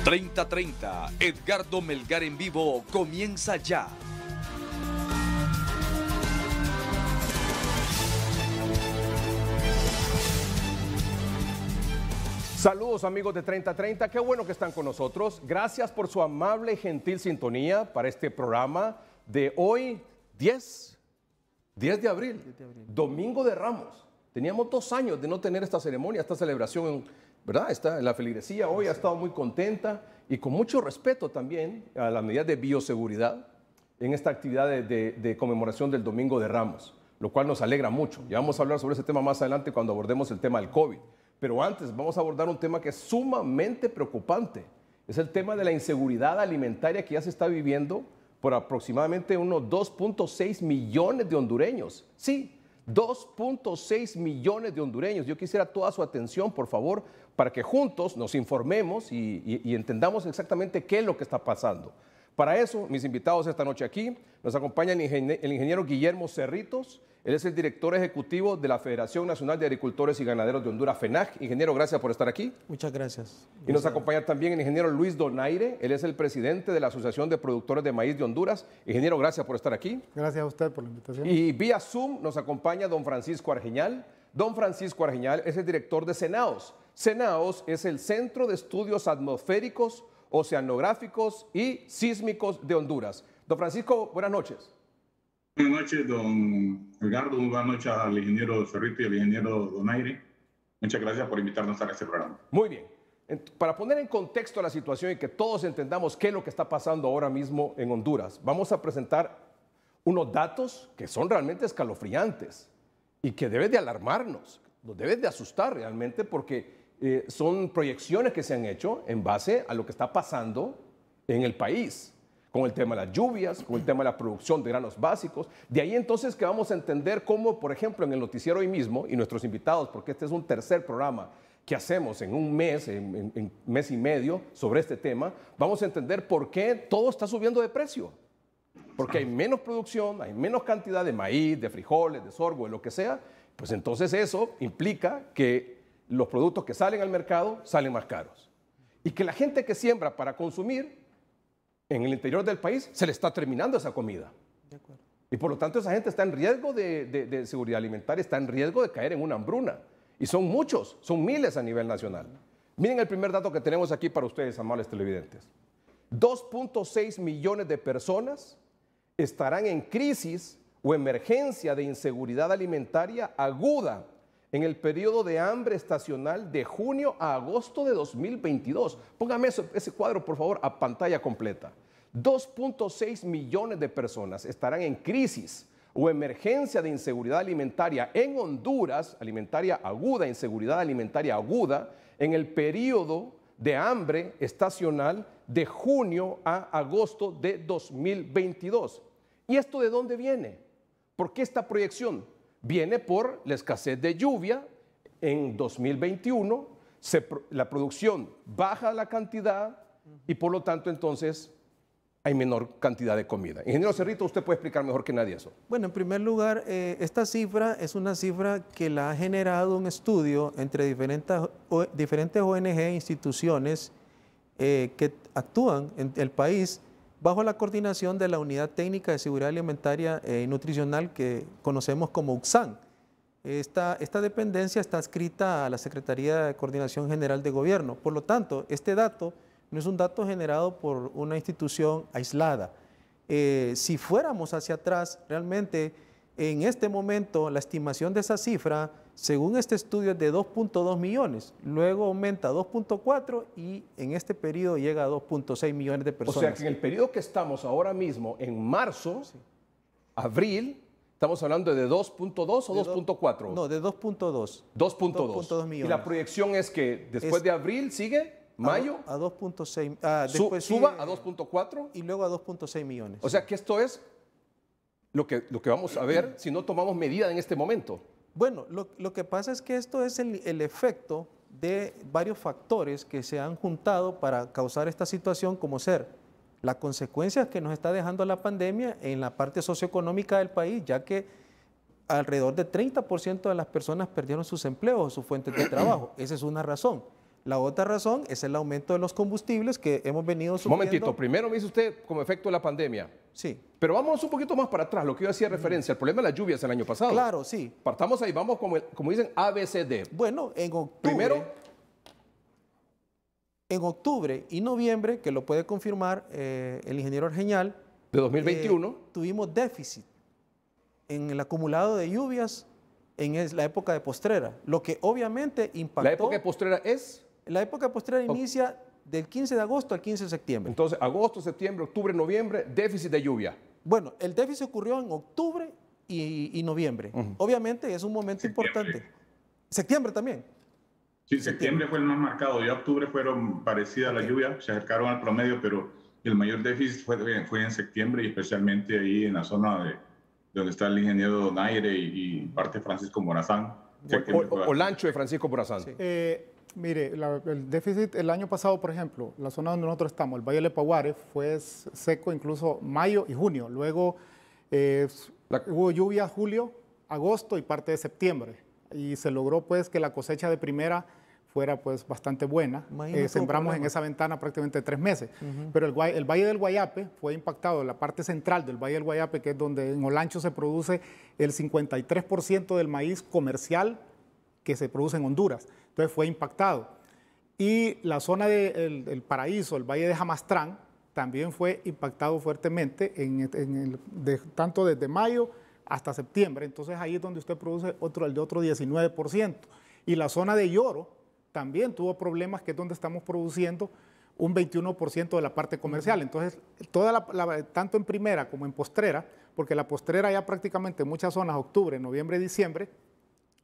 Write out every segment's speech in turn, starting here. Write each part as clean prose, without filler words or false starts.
30:30, Edgardo Melgar en vivo comienza ya. Saludos amigos de 30:30, qué bueno que están con nosotros. Gracias por su amable y gentil sintonía para este programa de hoy, 10 de abril, Domingo de Ramos. Teníamos 2 años de no tener esta ceremonia, esta celebración, ¿verdad? La feligresía hoy ha estado muy contenta y con mucho respeto también a las medidas de bioseguridad en esta actividad de conmemoración del Domingo de Ramos, lo cual nos alegra mucho. Ya vamos a hablar sobre ese tema más adelante cuando abordemos el tema del COVID. Pero antes vamos a abordar un tema que es sumamente preocupante. Es el tema de la inseguridad alimentaria que ya se está viviendo por aproximadamente unos 2.6 millones de hondureños. Sí, 2.6 millones de hondureños. Yo quisiera toda su atención, por favor, para que juntos nos informemos y entendamos exactamente qué es lo que está pasando. Para eso, mis invitados esta noche aquí, nos acompaña el ingeniero Guillermo Cerritos. Él es el director ejecutivo de la Federación Nacional de Agricultores y Ganaderos de Honduras, FENAG. Ingeniero, gracias por estar aquí. Muchas gracias. Y nos acompaña también el ingeniero Luis Donaire. Él es el presidente de la Asociación de Productores de Maíz de Honduras. Ingeniero, gracias por estar aquí. Gracias a usted por la invitación. Y vía Zoom nos acompaña don Francisco Argeñal. Don Francisco Argeñal es el director de CENAOS. CENAOS es el Centro de Estudios Atmosféricos, Oceanográficos y Sísmicos de Honduras. Don Francisco, buenas noches. Buenas noches, don Edgardo. Buenas noches al ingeniero Cerrito y al ingeniero Donaire. Muchas gracias por invitarnos a este programa. Muy bien. Para poner en contexto la situación y que todos entendamos qué es lo que está pasando ahora mismo en Honduras, vamos a presentar unos datos que son realmente escalofriantes y que deben de alarmarnos, nos deben de asustar realmente porque son proyecciones que se han hecho en base a lo que está pasando en el país, con el tema de las lluvias, con el tema de la producción de granos básicos. De ahí entonces que vamos a entender cómo, por ejemplo, en el noticiero hoy mismo, y nuestros invitados, porque este es un tercer programa que hacemos en un mes, en mes y medio, sobre este tema, vamos a entender por qué todo está subiendo de precio. Porque hay menos producción, hay menos cantidad de maíz, de frijoles, de sorgo, de lo que sea, pues entonces eso implica que los productos que salen al mercado salen más caros. Y que la gente que siembra para consumir en el interior del país se le está terminando esa comida. De acuerdo. Y por lo tanto esa gente está en riesgo de seguridad alimentaria, está en riesgo de caer en una hambruna. Y son muchos, son miles a nivel nacional. Miren el primer dato que tenemos aquí para ustedes, amables televidentes. 2.6 millones de personas estarán en crisis o emergencia de inseguridad alimentaria aguda en el periodo de hambre estacional de junio a agosto de 2022. Póngame ese cuadro, por favor, a pantalla completa. 2.6 millones de personas estarán en crisis o emergencia de inseguridad alimentaria en Honduras, alimentaria aguda, inseguridad alimentaria aguda, en el periodo de hambre estacional de junio a agosto de 2022. ¿Y esto de dónde viene? ¿Por qué esta proyección? Viene por la escasez de lluvia. En 2021 la producción baja la cantidad y por lo tanto entonces hay menor cantidad de comida. Ingeniero Cerrito, usted puede explicar mejor que nadie eso. Bueno, en primer lugar, esta cifra es una cifra que la ha generado un estudio entre diferentes ONG e instituciones que actúan en el país bajo la coordinación de la Unidad Técnica de Seguridad Alimentaria y Nutricional que conocemos como UCSAN. Esta dependencia está adscrita a la Secretaría de Coordinación General de Gobierno. Por lo tanto, este dato no es un dato generado por una institución aislada. Si fuéramos hacia atrás, realmente en este momento la estimación de esa cifra, según este estudio, es de 2.2 millones, luego aumenta a 2.4 y en este periodo llega a 2.6 millones de personas. O sea que en el periodo que estamos ahora mismo, en marzo, sí, abril, estamos hablando de 2.2 o 2.4. No, de 2.2. 2.2 millones. Y la proyección es que después de abril sigue, mayo, a 2.6. Después suba a 2.4 y luego a 2.6 millones. O sea que esto es lo que vamos a ver si no tomamos medida en este momento. Bueno, lo que pasa es que esto es el efecto de varios factores que se han juntado para causar esta situación, como ser las consecuencias que nos está dejando la pandemia en la parte socioeconómica del país, ya que alrededor de 30% de las personas perdieron sus empleos o sus fuentes de trabajo. Esa es una razón. La otra razón es el aumento de los combustibles que hemos venido Un sufriendo. momentito, primero me dice usted como efecto de la pandemia. Sí. Pero vámonos un poquito más para atrás, lo que yo hacía referencia, el problema de las lluvias el año pasado. Claro, sí. Partamos ahí, vamos como dicen ABCD. Bueno, en octubre. Primero, En octubre y noviembre, que lo puede confirmar el ingeniero Argeñal, de 2021. tuvimos déficit en el acumulado de lluvias en la época de postrera, lo que obviamente impactó. La época postrera es, La época postrera inicia del 15 de agosto al 15 de septiembre. entonces, agosto, septiembre, octubre, noviembre, déficit de lluvia. Bueno, el déficit ocurrió en octubre y noviembre. Obviamente es un momento importante. Septiembre también. Sí, septiembre fue el más marcado. Ya octubre fueron parecidas las lluvias, se acercaron al promedio, pero el mayor déficit fue en septiembre y especialmente ahí en la zona de donde está el ingeniero Donaire y parte de Francisco Morazán. O Lancho de Francisco Morazán. Sí. Mire, el déficit el año pasado, por ejemplo, la zona donde nosotros estamos, el Valle de Lepaguare, fue seco incluso mayo y junio. Luego hubo lluvias julio, agosto y parte de septiembre. Y se logró pues que la cosecha de primera fuera pues bastante buena. Sembramos en esa ventana prácticamente 3 meses. Pero el Valle del Guayape fue impactado, la parte central del Valle del Guayape, que es donde en Olancho se produce el 53% del maíz comercial que se produce en Honduras. Entonces fue impactado. Y la zona del Paraíso, el Valle de Jamastrán, también fue impactado fuertemente, tanto desde mayo hasta septiembre. Entonces ahí es donde usted produce el de otro 19%. Y la zona de Lloro también tuvo problemas, que es donde estamos produciendo un 21% de la parte comercial. Entonces, tanto en primera como en postrera, porque la postrera ya prácticamente en muchas zonas, octubre, noviembre, diciembre,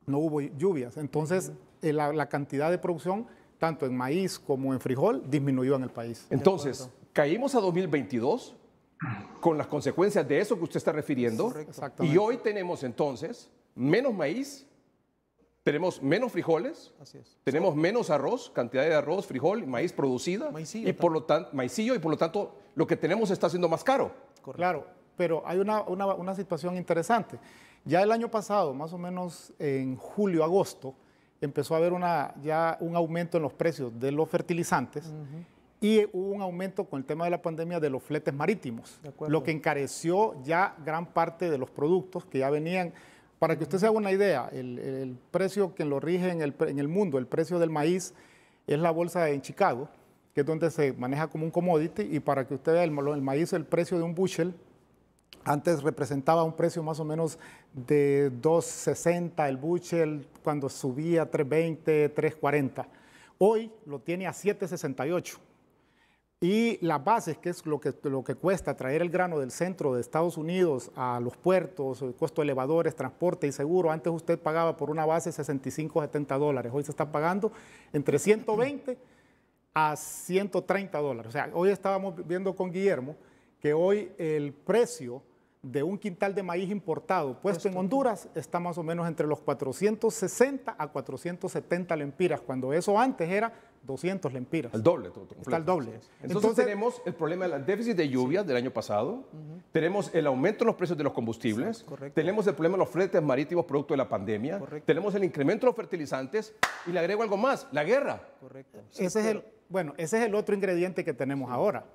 no hubo lluvias. Entonces, la cantidad de producción, tanto en maíz como en frijol, disminuyó en el país. Entonces, caímos a 2022 con las consecuencias de eso que usted está refiriendo. Y hoy tenemos entonces menos maíz, tenemos menos frijoles, tenemos menos arroz, cantidad de arroz, frijol, maíz producida, maicillo, y por lo tanto lo que tenemos está siendo más caro. Correcto. Claro, pero hay una situación interesante. Ya el año pasado, más o menos en julio, agosto, empezó a haber ya un aumento en los precios de los fertilizantes y hubo un aumento con el tema de la pandemia de los fletes marítimos, lo que encareció ya gran parte de los productos que ya venían. Para que usted se haga una idea, el precio que lo rige en el mundo, el precio del maíz, es la bolsa en Chicago, que es donde se maneja como un commodity, y para que usted vea el maíz, el precio de un bushel, antes representaba un precio más o menos de $2.60 el bushel, cuando subía a $3.20, $3.40. Hoy lo tiene a $7.68. Y las bases, que es lo que cuesta traer el grano del centro de Estados Unidos a los puertos, el costo de elevadores, transporte y seguro. Antes usted pagaba por una base $65, $70. Hoy se está pagando entre $120 a $130. O sea, hoy estábamos viendo con Guillermo que hoy el precio de un quintal de maíz importado puesto en Honduras está más o menos entre los 460 a 470 lempiras, cuando eso antes era 200 lempiras. El doble. Está el doble. Entonces tenemos el problema del déficit de lluvias del año pasado, tenemos el aumento en los precios de los combustibles, tenemos el problema de los fletes marítimos producto de la pandemia, tenemos el incremento de los fertilizantes y le agrego algo más, la guerra. Correcto. Ese es el otro ingrediente que tenemos ahora.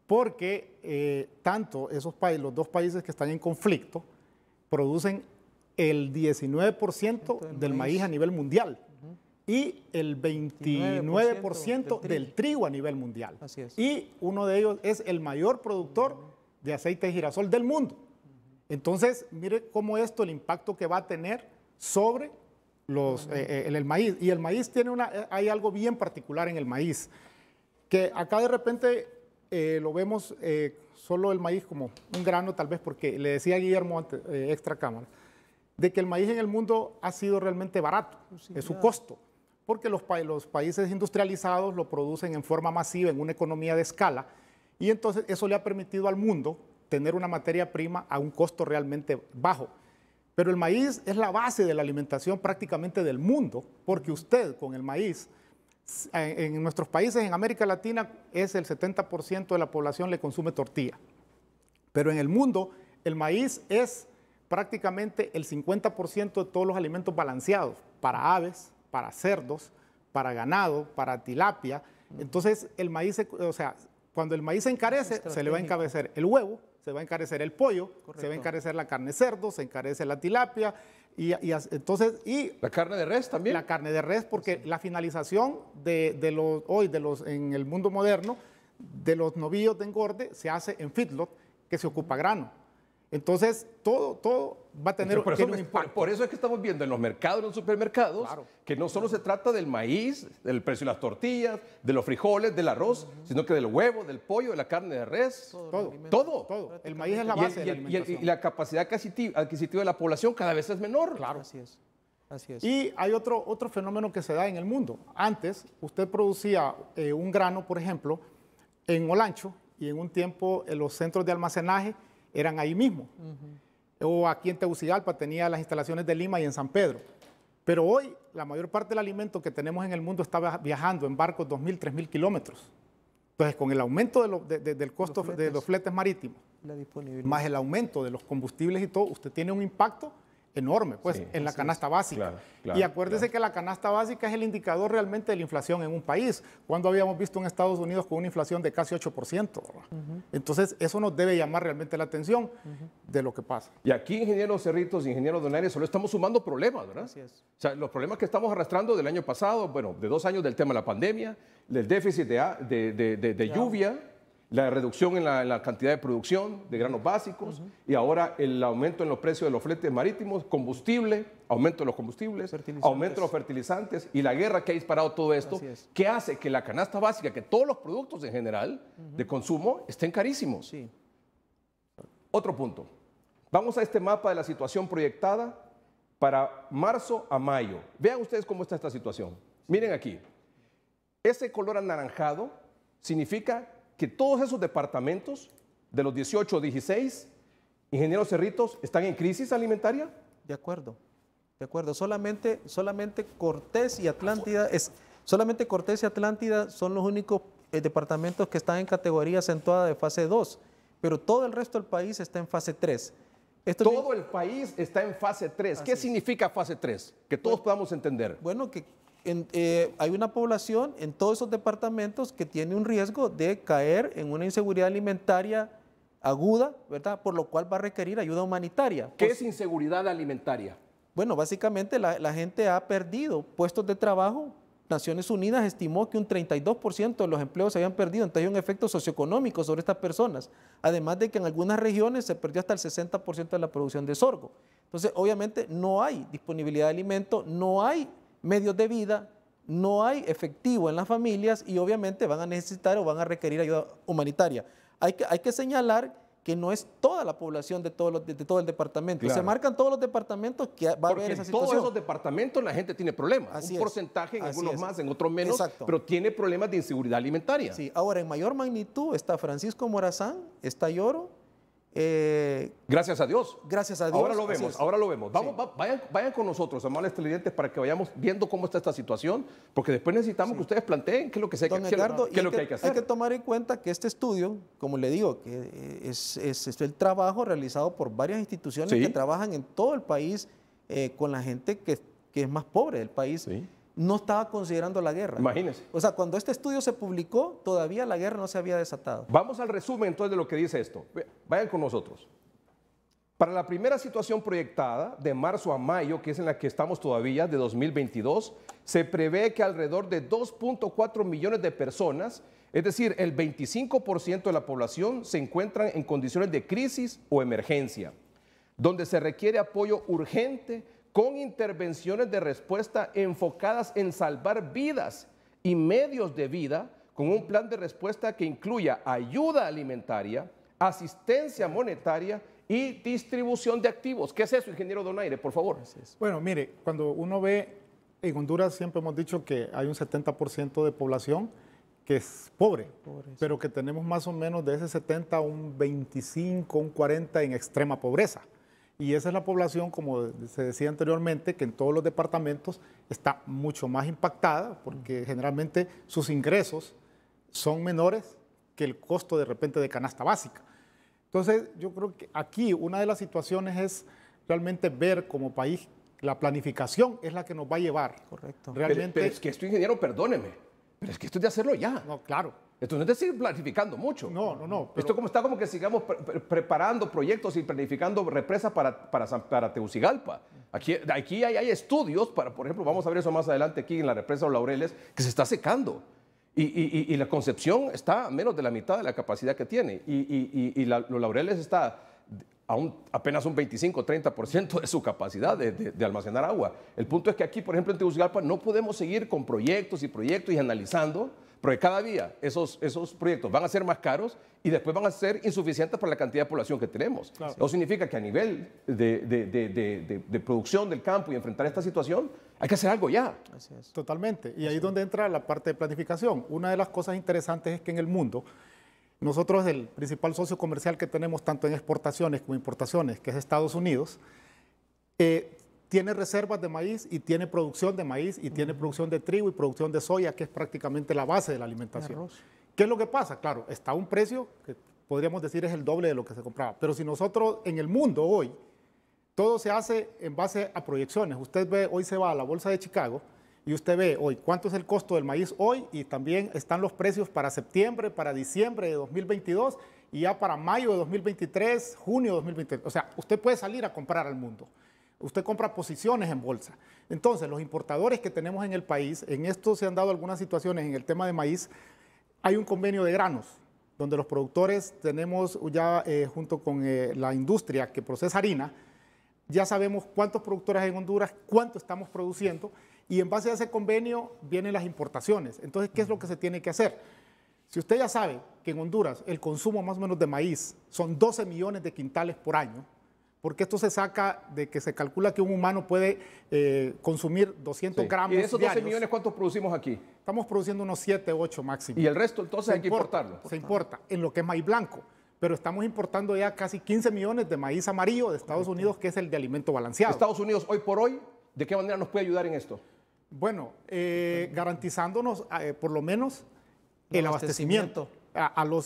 Porque tanto los dos países que están en conflicto producen el 19% del maíz a nivel mundial y el 29% del trigo a nivel mundial. Así es. Y uno de ellos es el mayor productor de aceite de girasol del mundo. Entonces, mire cómo el impacto que va a tener sobre el maíz. Y el maíz hay algo bien particular en el maíz, que acá de repente lo vemos solo el maíz como un grano, tal vez porque le decía a Guillermo antes, extra cámara, de que el maíz en el mundo ha sido realmente barato, es su costo, porque los países industrializados lo producen en forma masiva, en una economía de escala, y entonces eso le ha permitido al mundo tener una materia prima a un costo realmente bajo. Pero el maíz es la base de la alimentación prácticamente del mundo, porque usted con el maíz, en nuestros países, en América Latina, es el 70% de la población le consume tortilla. Pero en el mundo, el maíz es prácticamente el 50% de todos los alimentos balanceados para aves, para cerdos, para ganado, para tilapia. Entonces, el maíz, o sea, cuando el maíz se encarece, se le va a encarecer el huevo, se va a encarecer el pollo, se va a encarecer la carne de cerdo, se encarece la tilapia, entonces, la carne de res también. La carne de res, porque la finalización en el mundo moderno, de los novillos de engorde, se hace en feedlot, que se ocupa grano. Entonces, todo va a tener un impacto. Por eso es que estamos viendo en los mercados, en los supermercados, que no solo se trata del maíz, del precio de las tortillas, de los frijoles, del arroz, sino que del huevo, del pollo, de la carne de res. Todo. El maíz es la base de la alimentación. Y la capacidad adquisitiva de la población cada vez es menor. Claro. Así es. Y hay otro fenómeno que se da en el mundo. Antes, usted producía un grano, por ejemplo, en Olancho, y en un tiempo los centros de almacenaje eran ahí mismo. O aquí en Tegucigalpa tenía las instalaciones de Lima y en San Pedro. Pero hoy la mayor parte del alimento que tenemos en el mundo está viajando en barcos 2.000, 3.000 kilómetros. Entonces, con el aumento del costo de los fletes marítimos, más el aumento de los combustibles y todo, usted tiene un impacto enorme, pues, en la canasta básica. Y acuérdese que la canasta básica es el indicador realmente de la inflación en un país. Cuando habíamos visto en Estados Unidos con una inflación de casi 8%. Entonces, eso nos debe llamar realmente la atención de lo que pasa. Y aquí, ingeniero Cerritos, ingeniero Donaires, solo estamos sumando problemas, ¿verdad? Así es. O sea, los problemas que estamos arrastrando del año pasado, bueno, de 2 años del tema de la pandemia, del déficit de lluvia, la reducción en la cantidad de producción de granos básicos y ahora el aumento en los precios de los fletes marítimos, combustible, aumento de los combustibles, aumento de los fertilizantes y la guerra que ha disparado todo esto, que hace que la canasta básica, que todos los productos en general de consumo estén carísimos. Sí. Otro punto. Vamos a este mapa de la situación proyectada para marzo a mayo. Vean ustedes cómo está esta situación. Miren aquí. Ese color anaranjado significa que todos esos departamentos, de los 18 o 16, ingenieros Cerritos, ¿están en crisis alimentaria? De acuerdo. Solamente Cortés y Atlántida son los únicos departamentos que están en categoría acentuada de fase 2, pero todo el resto del país está en fase 3. Todo el país está en fase 3. ¿Qué significa fase 3? Que todos podamos entender. Bueno, que hay una población en todos esos departamentos que tiene un riesgo de caer en una inseguridad alimentaria aguda, ¿verdad? Por lo cual va a requerir ayuda humanitaria. ¿Qué es inseguridad alimentaria? Bueno, básicamente la gente ha perdido puestos de trabajo. Naciones Unidas estimó que un 32% de los empleos se habían perdido, entonces hay un efecto socioeconómico sobre estas personas. Además de que en algunas regiones se perdió hasta el 60% de la producción de sorgo. Entonces, obviamente, no hay disponibilidad de alimento, no hay medios de vida, no hay efectivo en las familias y obviamente van a necesitar o van a requerir ayuda humanitaria. Hay que señalar que no es toda la población de todo el departamento. Claro. Se marcan todos los departamentos que va a haber esa situación. En todos esos departamentos la gente tiene problemas. Así un porcentaje, en algunos más, en otros menos, exacto, pero tiene problemas de inseguridad alimentaria. Sí, ahora en mayor magnitud está Francisco Morazán, está Lloro. Gracias a Dios. Gracias a Dios. Ahora lo vemos. Vamos, vayan con nosotros, amables televidentes, para que vayamos viendo cómo está esta situación, porque después necesitamos que ustedes planteen qué es lo que se hay que hacer. Hay que tomar en cuenta que este estudio, como le digo, que es el trabajo realizado por varias instituciones que trabajan en todo el país con la gente que es más pobre del país. Sí. No estaba considerando la guerra. Imagínense. O sea, cuando este estudio se publicó, todavía la guerra no se había desatado. Vamos al resumen entonces de lo que dice esto. Vayan con nosotros. Para la primera situación proyectada, de marzo a mayo, que es en la que estamos todavía, de 2022, se prevé que alrededor de 2.4 millones de personas, es decir, el 25% de la población, se encuentran en condiciones de crisis o emergencia, donde se requiere apoyo urgente con intervenciones de respuesta enfocadas en salvar vidas y medios de vida, con un plan de respuesta que incluya ayuda alimentaria, asistencia monetaria y distribución de activos. ¿Qué es eso, ingeniero Donaire, por favor? Bueno, mire, cuando uno ve, en Honduras siempre hemos dicho que hay un 70% de población que es pobre, pero que tenemos más o menos de ese 70, un 25, un 40 en extrema pobreza. Y esa es la población, como se decía anteriormente, que en todos los departamentos está mucho más impactada porque generalmente sus ingresos son menores que el costo de repente de canasta básica. Entonces, yo creo que aquí una de las situaciones es realmente ver como país La planificación es la que nos va a llevar. Correcto. Realmente. Pero es que esto, ingeniero, perdóneme, pero es que esto es de hacerlo ya. No, claro. Esto no es de seguir planificando mucho. No. Esto como está como que sigamos preparando proyectos y planificando represas para Tegucigalpa. Aquí hay estudios para, por ejemplo, vamos a ver eso más adelante aquí en la represa Los Laureles, que se está secando. Y la Concepción está a menos de la mitad de la capacidad que tiene. Los Laureles está apenas un 25-30% de su capacidad de almacenar agua. El punto es que aquí, por ejemplo, en Tegucigalpa no podemos seguir con proyectos y analizando, porque cada día esos proyectos van a ser más caros y después van a ser insuficientes para la cantidad de población que tenemos. Claro. Eso significa que a nivel de producción del campo y enfrentar esta situación, hay que hacer algo ya. Así es. Totalmente. Y ahí es donde entra la parte de planificación. Una de las cosas interesantes es que en el mundo, nosotros el principal socio comercial que tenemos tanto en exportaciones como importaciones, que es Estados Unidos, tiene reservas de maíz y tiene producción de maíz y tiene producción de trigo y producción de soya, que es prácticamente la base de la alimentación. ¿Qué es lo que pasa? Claro, está a un precio que podríamos decir es el doble de lo que se compraba. Pero si nosotros en el mundo hoy, todo se hace en base a proyecciones. Usted ve, hoy se va a la bolsa de Chicago y usted ve hoy cuánto es el costo del maíz hoy y también están los precios para septiembre, para diciembre de 2022 y ya para mayo de 2023, junio de 2023. O sea, usted puede salir a comprar al mundo. Usted compra posiciones en bolsa. Entonces, los importadores que tenemos en el país, en esto se han dado algunas situaciones en el tema de maíz. Hay un convenio de granos, donde los productores tenemos ya, junto con la industria que procesa harina, ya sabemos cuántos productores hay en Honduras, cuánto estamos produciendo, y en base a ese convenio vienen las importaciones. Entonces, ¿qué es lo que se tiene que hacer? Si usted ya sabe que en Honduras el consumo más o menos de maíz son 12 millones de quintales por año, porque esto se saca de que se calcula que un humano puede consumir 200 gramos ¿Y de esos 12 diarios. millones cuántos producimos aquí? Estamos produciendo unos 7, 8 máximo. Y el resto entonces hay que importarlo. Se importa en lo que es maíz blanco, pero estamos importando ya casi 15 millones de maíz amarillo de Estados Unidos, que es el de alimento balanceado. Estados Unidos hoy por hoy, ¿de qué manera nos puede ayudar en esto? Bueno, garantizándonos por lo menos el abastecimiento.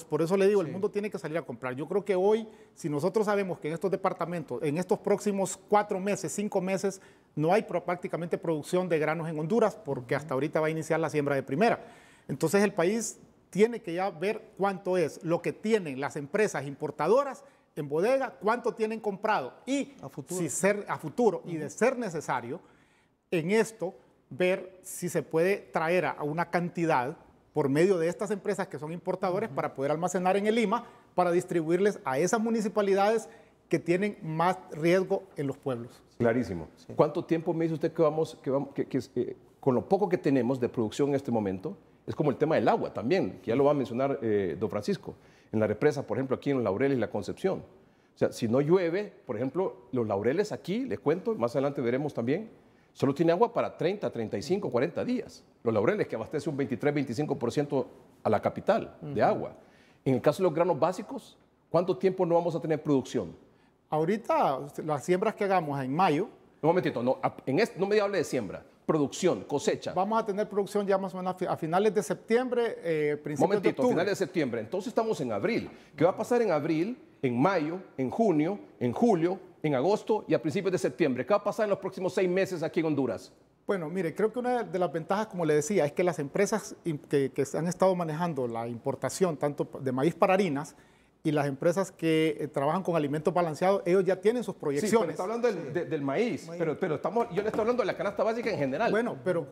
Por eso le digo, el mundo tiene que salir a comprar. Yo creo que hoy, si nosotros sabemos que en estos departamentos, en estos próximos 4 meses, 5 meses, no hay prácticamente producción de granos en Honduras, porque hasta ahorita va a iniciar la siembra de primera. Entonces el país tiene que ya ver cuánto es lo que tienen las empresas importadoras en bodega, cuánto tienen comprado y a futuro y de ser necesario, en esto, ver si se puede traer a una cantidad por medio de estas empresas que son importadores para poder almacenar en el Lima, para distribuirles a esas municipalidades que tienen más riesgo en los pueblos. Clarísimo. Sí. ¿Cuánto tiempo me dice usted que con lo poco que tenemos de producción en este momento, es como el tema del agua también, que ya lo va a mencionar don Francisco, en la represa, por ejemplo, aquí en Los Laureles y La Concepción? O sea, si no llueve, por ejemplo, Los Laureles aquí, les cuento, más adelante veremos también, solo tiene agua para 30, 35, 40 días. Los Laureles, que abastece un 23-25% a la capital de agua. En el caso de los granos básicos, ¿cuánto tiempo no vamos a tener producción? Ahorita, las siembras que hagamos en mayo... Un momentito, no me hable de siembra. Producción, cosecha. Vamos a tener producción ya más o menos a finales de septiembre, principios de octubre. Finales de septiembre. Entonces estamos en abril. ¿Qué va a pasar en abril, en mayo, en junio, en julio, en agosto y a principios de septiembre? ¿Qué va a pasar en los próximos 6 meses aquí en Honduras? Bueno, mire, creo que una de las ventajas, como le decía, es que las empresas que han estado manejando la importación tanto de maíz para harinas y las empresas que trabajan con alimentos balanceados, ellos ya tienen sus proyecciones. Sí, pero está hablando del maíz, pero yo le estoy hablando de la canasta básica en general. Bueno, pero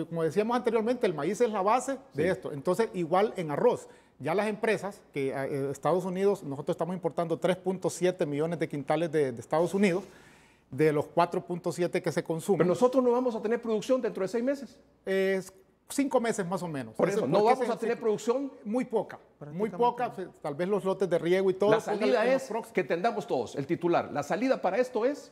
como decíamos anteriormente, el maíz es la base de esto. Entonces, igual en arroz. Ya las empresas que Estados Unidos, nosotros estamos importando 3.7 millones de quintales de Estados Unidos, de los 4.7 que se consumen. Pero nosotros no vamos a tener producción dentro de 6 meses. 5 meses más o menos. Por eso, no vamos a tener producción. Muy poca, tal vez los lotes de riego y todo. La salida es que entendamos todos, el titular, la salida para esto es...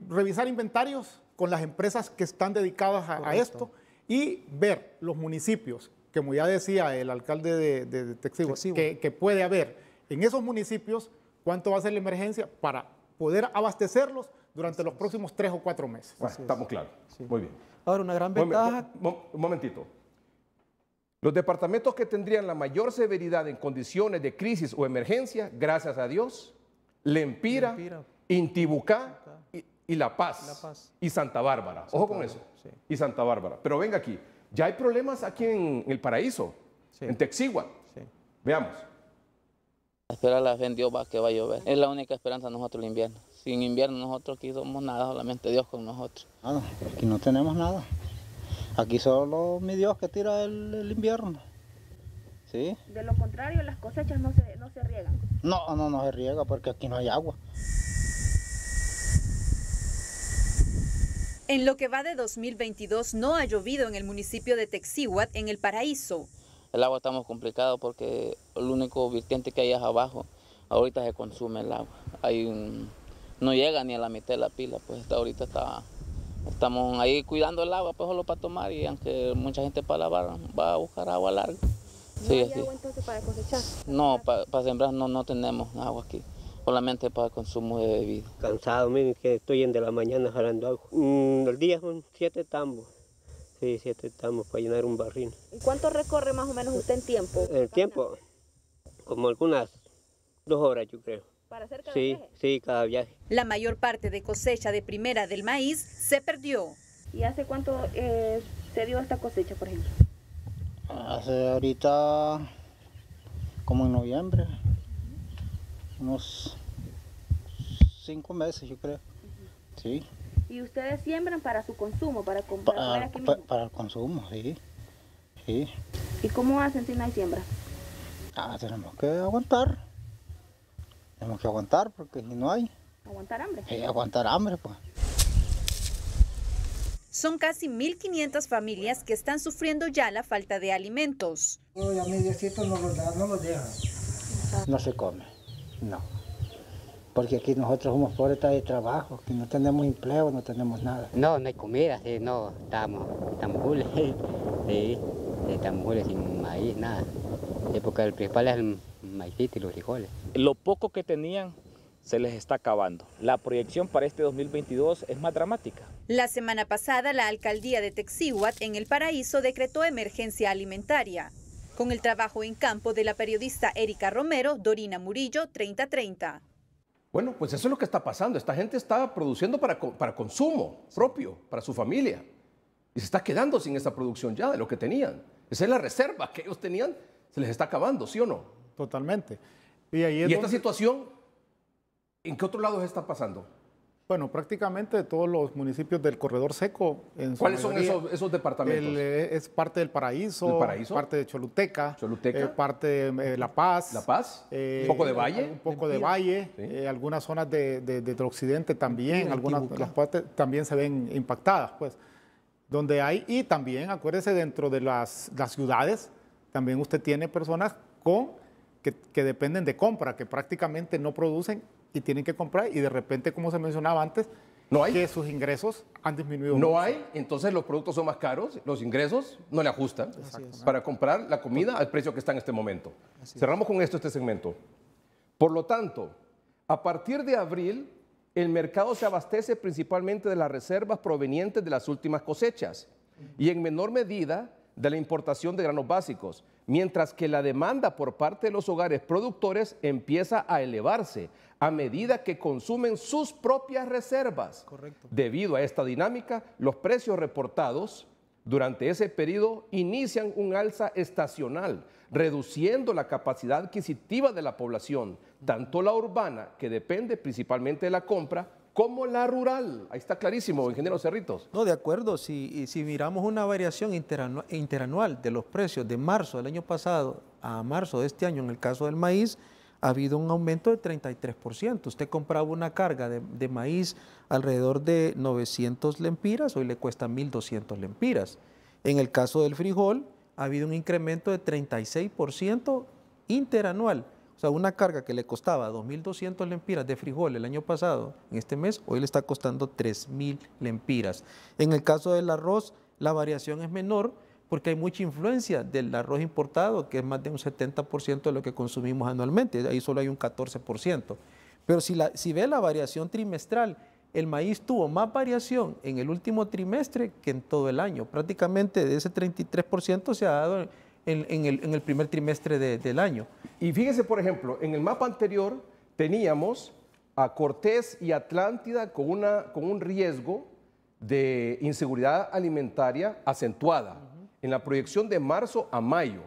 revisar inventarios con las empresas que están dedicadas a esto y ver los municipios, como ya decía el alcalde de Texivo, que puede haber en esos municipios cuánto va a ser la emergencia para poder abastecerlos durante los próximos 3 o 4 meses. Bueno, estamos claros. Sí. Muy bien. Ahora, una gran ventaja... Un momentito. Los departamentos que tendrían la mayor severidad en condiciones de crisis o emergencia, gracias a Dios, Lempira, Intibucá y La Paz, y Santa Bárbara. Ojo con eso. Sí. Y Santa Bárbara. Pero venga aquí, ya hay problemas aquí en El Paraíso, Sí. en Texigua. Sí. Veamos. Esperar la fe en Dios que va a llover. Es la única esperanza de nosotros el invierno. Sin invierno nosotros aquí somos nada, solamente Dios con nosotros. Nada, aquí no tenemos nada. Aquí solo mi Dios que tira el invierno. ¿Sí? De lo contrario, las cosechas no se riegan. No se riega porque aquí no hay agua. En lo que va de 2022 no ha llovido en el municipio de Texigua, en El Paraíso. El agua estamos complicados porque el único vertiente que hay es abajo. Ahorita se consume el agua. No llega ni a la mitad de la pila, pues hasta ahorita estamos ahí cuidando el agua, pues solo para tomar, y aunque mucha gente para lavar va a buscar agua larga. ¿No Sí, hay así. agua entonces para cosechar? No, para sembrar no tenemos agua aquí, solamente para el consumo de bebida. Cansado, miren que estoy en de la mañana jalando agua. El día son 7 tambos. Sí, 7 tambos para llenar un barril. ¿Y cuánto recorre más o menos usted en tiempo? El tiempo, como algunas 2 horas yo creo. ¿Para hacer cada Sí, viaje? sí, cada viaje. La mayor parte de cosecha de primera del maíz se perdió. ¿Y hace cuánto se dio esta cosecha, por ejemplo? Hace ahorita, como en noviembre, unos 5 meses yo creo. Sí. ¿Y ustedes siembran para su consumo, para comer aquí mismo? Para el consumo, sí. Sí. ¿Y cómo hacen si no hay siembra? Tenemos que aguantar. Tenemos que aguantar porque si no hay, ¿Aguantar hambre? aguantar hambre pues. Son casi 1.500 familias que están sufriendo ya la falta de alimentos. A mi Diosito no los deja. No se come, no. Porque aquí nosotros somos pobres de trabajo, que no tenemos empleo, no tenemos nada. No hay comida, sí, no, estamos jules, sí, estamos jules sin maíz, nada. Sí, porque el principal es el maízito y los frijoles. Lo poco que tenían se les está acabando. La proyección para este 2022 es más dramática. La semana pasada, la alcaldía de Texigua, en El Paraíso, decretó emergencia alimentaria. Con el trabajo en campo de la periodista Erika Romero, Dorina Murillo, 3030. Bueno, pues eso es lo que está pasando. Esta gente está produciendo para consumo propio, para su familia. Y se está quedando sin esa producción ya de lo que tenían. Esa es la reserva que ellos tenían, se les está acabando, ¿sí o no? Totalmente. Y esta situación, ¿en qué otros lados está pasando? Bueno, prácticamente todos los municipios del Corredor Seco. ¿Cuáles son esos departamentos? Es parte del Paraíso, parte de Choluteca, parte de La Paz. ¿La Paz? ¿Un poco de Valle? Un poco de Valle, sí. Algunas zonas del occidente también, algunas las partes también se ven impactadas, pues. Donde hay, y también, acuérdese, dentro de las ciudades, también usted tiene personas que dependen de compra, que prácticamente no producen y tienen que comprar, y de repente, como se mencionaba antes, que sus ingresos han disminuido. No hay, entonces los productos son más caros, los ingresos no le ajustan para comprar la comida al precio que está en este momento. Cerramos con esto este segmento. Por lo tanto, a partir de abril, el mercado se abastece principalmente de las reservas provenientes de las últimas cosechas y en menor medida de la importación de granos básicos, mientras que la demanda por parte de los hogares productores empieza a elevarse a medida que consumen sus propias reservas. Correcto. Debido a esta dinámica, los precios reportados durante ese periodo inician un alza estacional, reduciendo la capacidad adquisitiva de la población, tanto la urbana, que depende principalmente de la compra, como la rural. Ahí está clarísimo, ingeniero Cerritos. No, de acuerdo. Si miramos una variación interanual de los precios de marzo del año pasado a marzo de este año, en el caso del maíz, ha habido un aumento de 33%. Usted compraba una carga de maíz alrededor de 900 lempiras, hoy le cuesta 1.200 lempiras. En el caso del frijol, ha habido un incremento de 36% interanual. O sea, una carga que le costaba 2.200 lempiras de frijol el año pasado, en este mes, hoy le está costando 3.000 lempiras. En el caso del arroz, la variación es menor porque hay mucha influencia del arroz importado, que es más de un 70% de lo que consumimos anualmente, ahí solo hay un 14%. Pero si ve la variación trimestral, el maíz tuvo más variación en el último trimestre que en todo el año. Prácticamente de ese 33% se ha dado en el primer trimestre del año. Y fíjese, por ejemplo, en el mapa anterior teníamos a Cortés y Atlántida con un riesgo de inseguridad alimentaria acentuada en la proyección de marzo a mayo.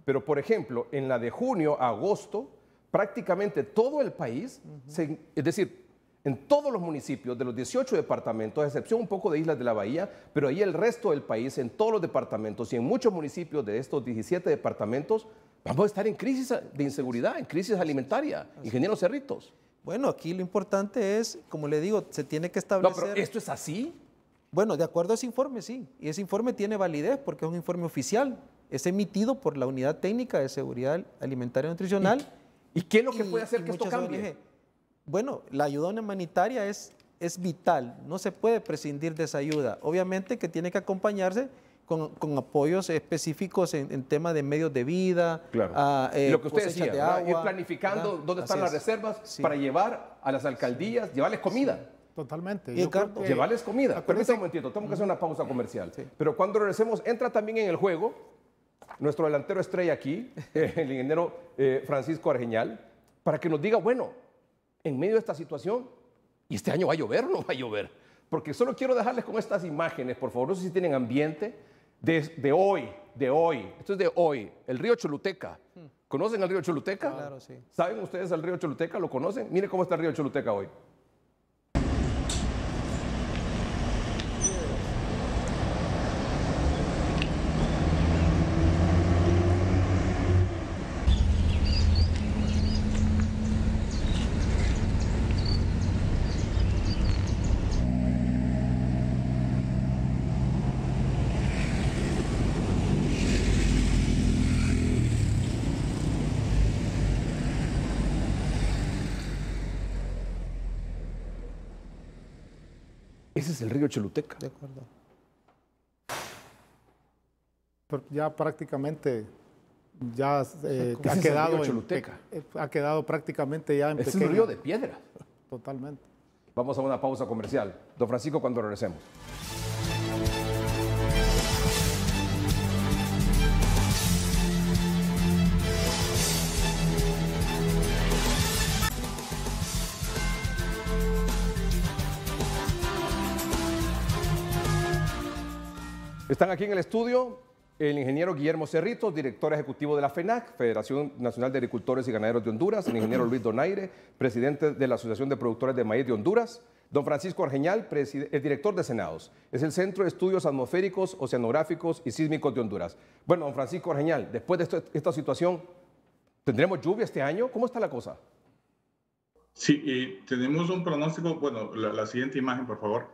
Pero, por ejemplo, en la de junio a agosto, prácticamente todo el país, es decir, en todos los municipios de los 18 departamentos, a excepción un poco de Islas de la Bahía, pero ahí el resto del país, en todos los departamentos y en muchos municipios de estos 17 departamentos, vamos a estar en crisis de inseguridad, en crisis alimentaria. Ingeniero Cerritos. Bueno, aquí lo importante es, como le digo, se tiene que establecer... No, pero ¿esto es así? Bueno, de acuerdo a ese informe, sí. Y ese informe tiene validez porque es un informe oficial. Es emitido por la Unidad Técnica de Seguridad Alimentaria y Nutricional. ¿Y qué es lo que puede hacer que esto cambie? ONG. Bueno, la ayuda humanitaria es vital. No se puede prescindir de esa ayuda. Obviamente que tiene que acompañarse con apoyos específicos en temas de medios de vida, claro. Lo que usted decía, de agua, ir planificando dónde están las reservas para llevar a las alcaldías, llevarles comida. Totalmente. Llevarles comida. Permítame un momentito, tenemos que hacer una pausa comercial. Pero cuando regresemos, entra también en el juego nuestro delantero estrella aquí, el ingeniero Francisco Argeñal, para que nos diga, bueno, en medio de esta situación, ¿y este año va a llover o no va a llover? Porque solo quiero dejarles con estas imágenes, por favor, no sé si tienen ambiente, de hoy, esto es de hoy, el río Choluteca. ¿Conocen el río Choluteca? Claro, sí. ¿Saben ustedes el río Choluteca? ¿Lo conocen? Miren cómo está el río Choluteca hoy. Ese es el río Choluteca. De acuerdo. Pero ya prácticamente ya ha quedado prácticamente ya en pequeño. Es un río de piedra. Totalmente. Vamos a una pausa comercial. Don Francisco, cuando regresemos. Están aquí en el estudio el ingeniero Guillermo Cerritos, director ejecutivo de la FENAC, Federación Nacional de Agricultores y Ganaderos de Honduras, el ingeniero Luis Donaire, presidente de la Asociación de Productores de Maíz de Honduras, don Francisco Argeñal, director de Senados, es el Centro de Estudios Atmosféricos, Oceanográficos y Sísmicos de Honduras. Bueno, don Francisco Argeñal, después de esta situación, ¿tendremos lluvia este año? ¿Cómo está la cosa? Sí, tenemos un pronóstico, bueno, la siguiente imagen, por favor,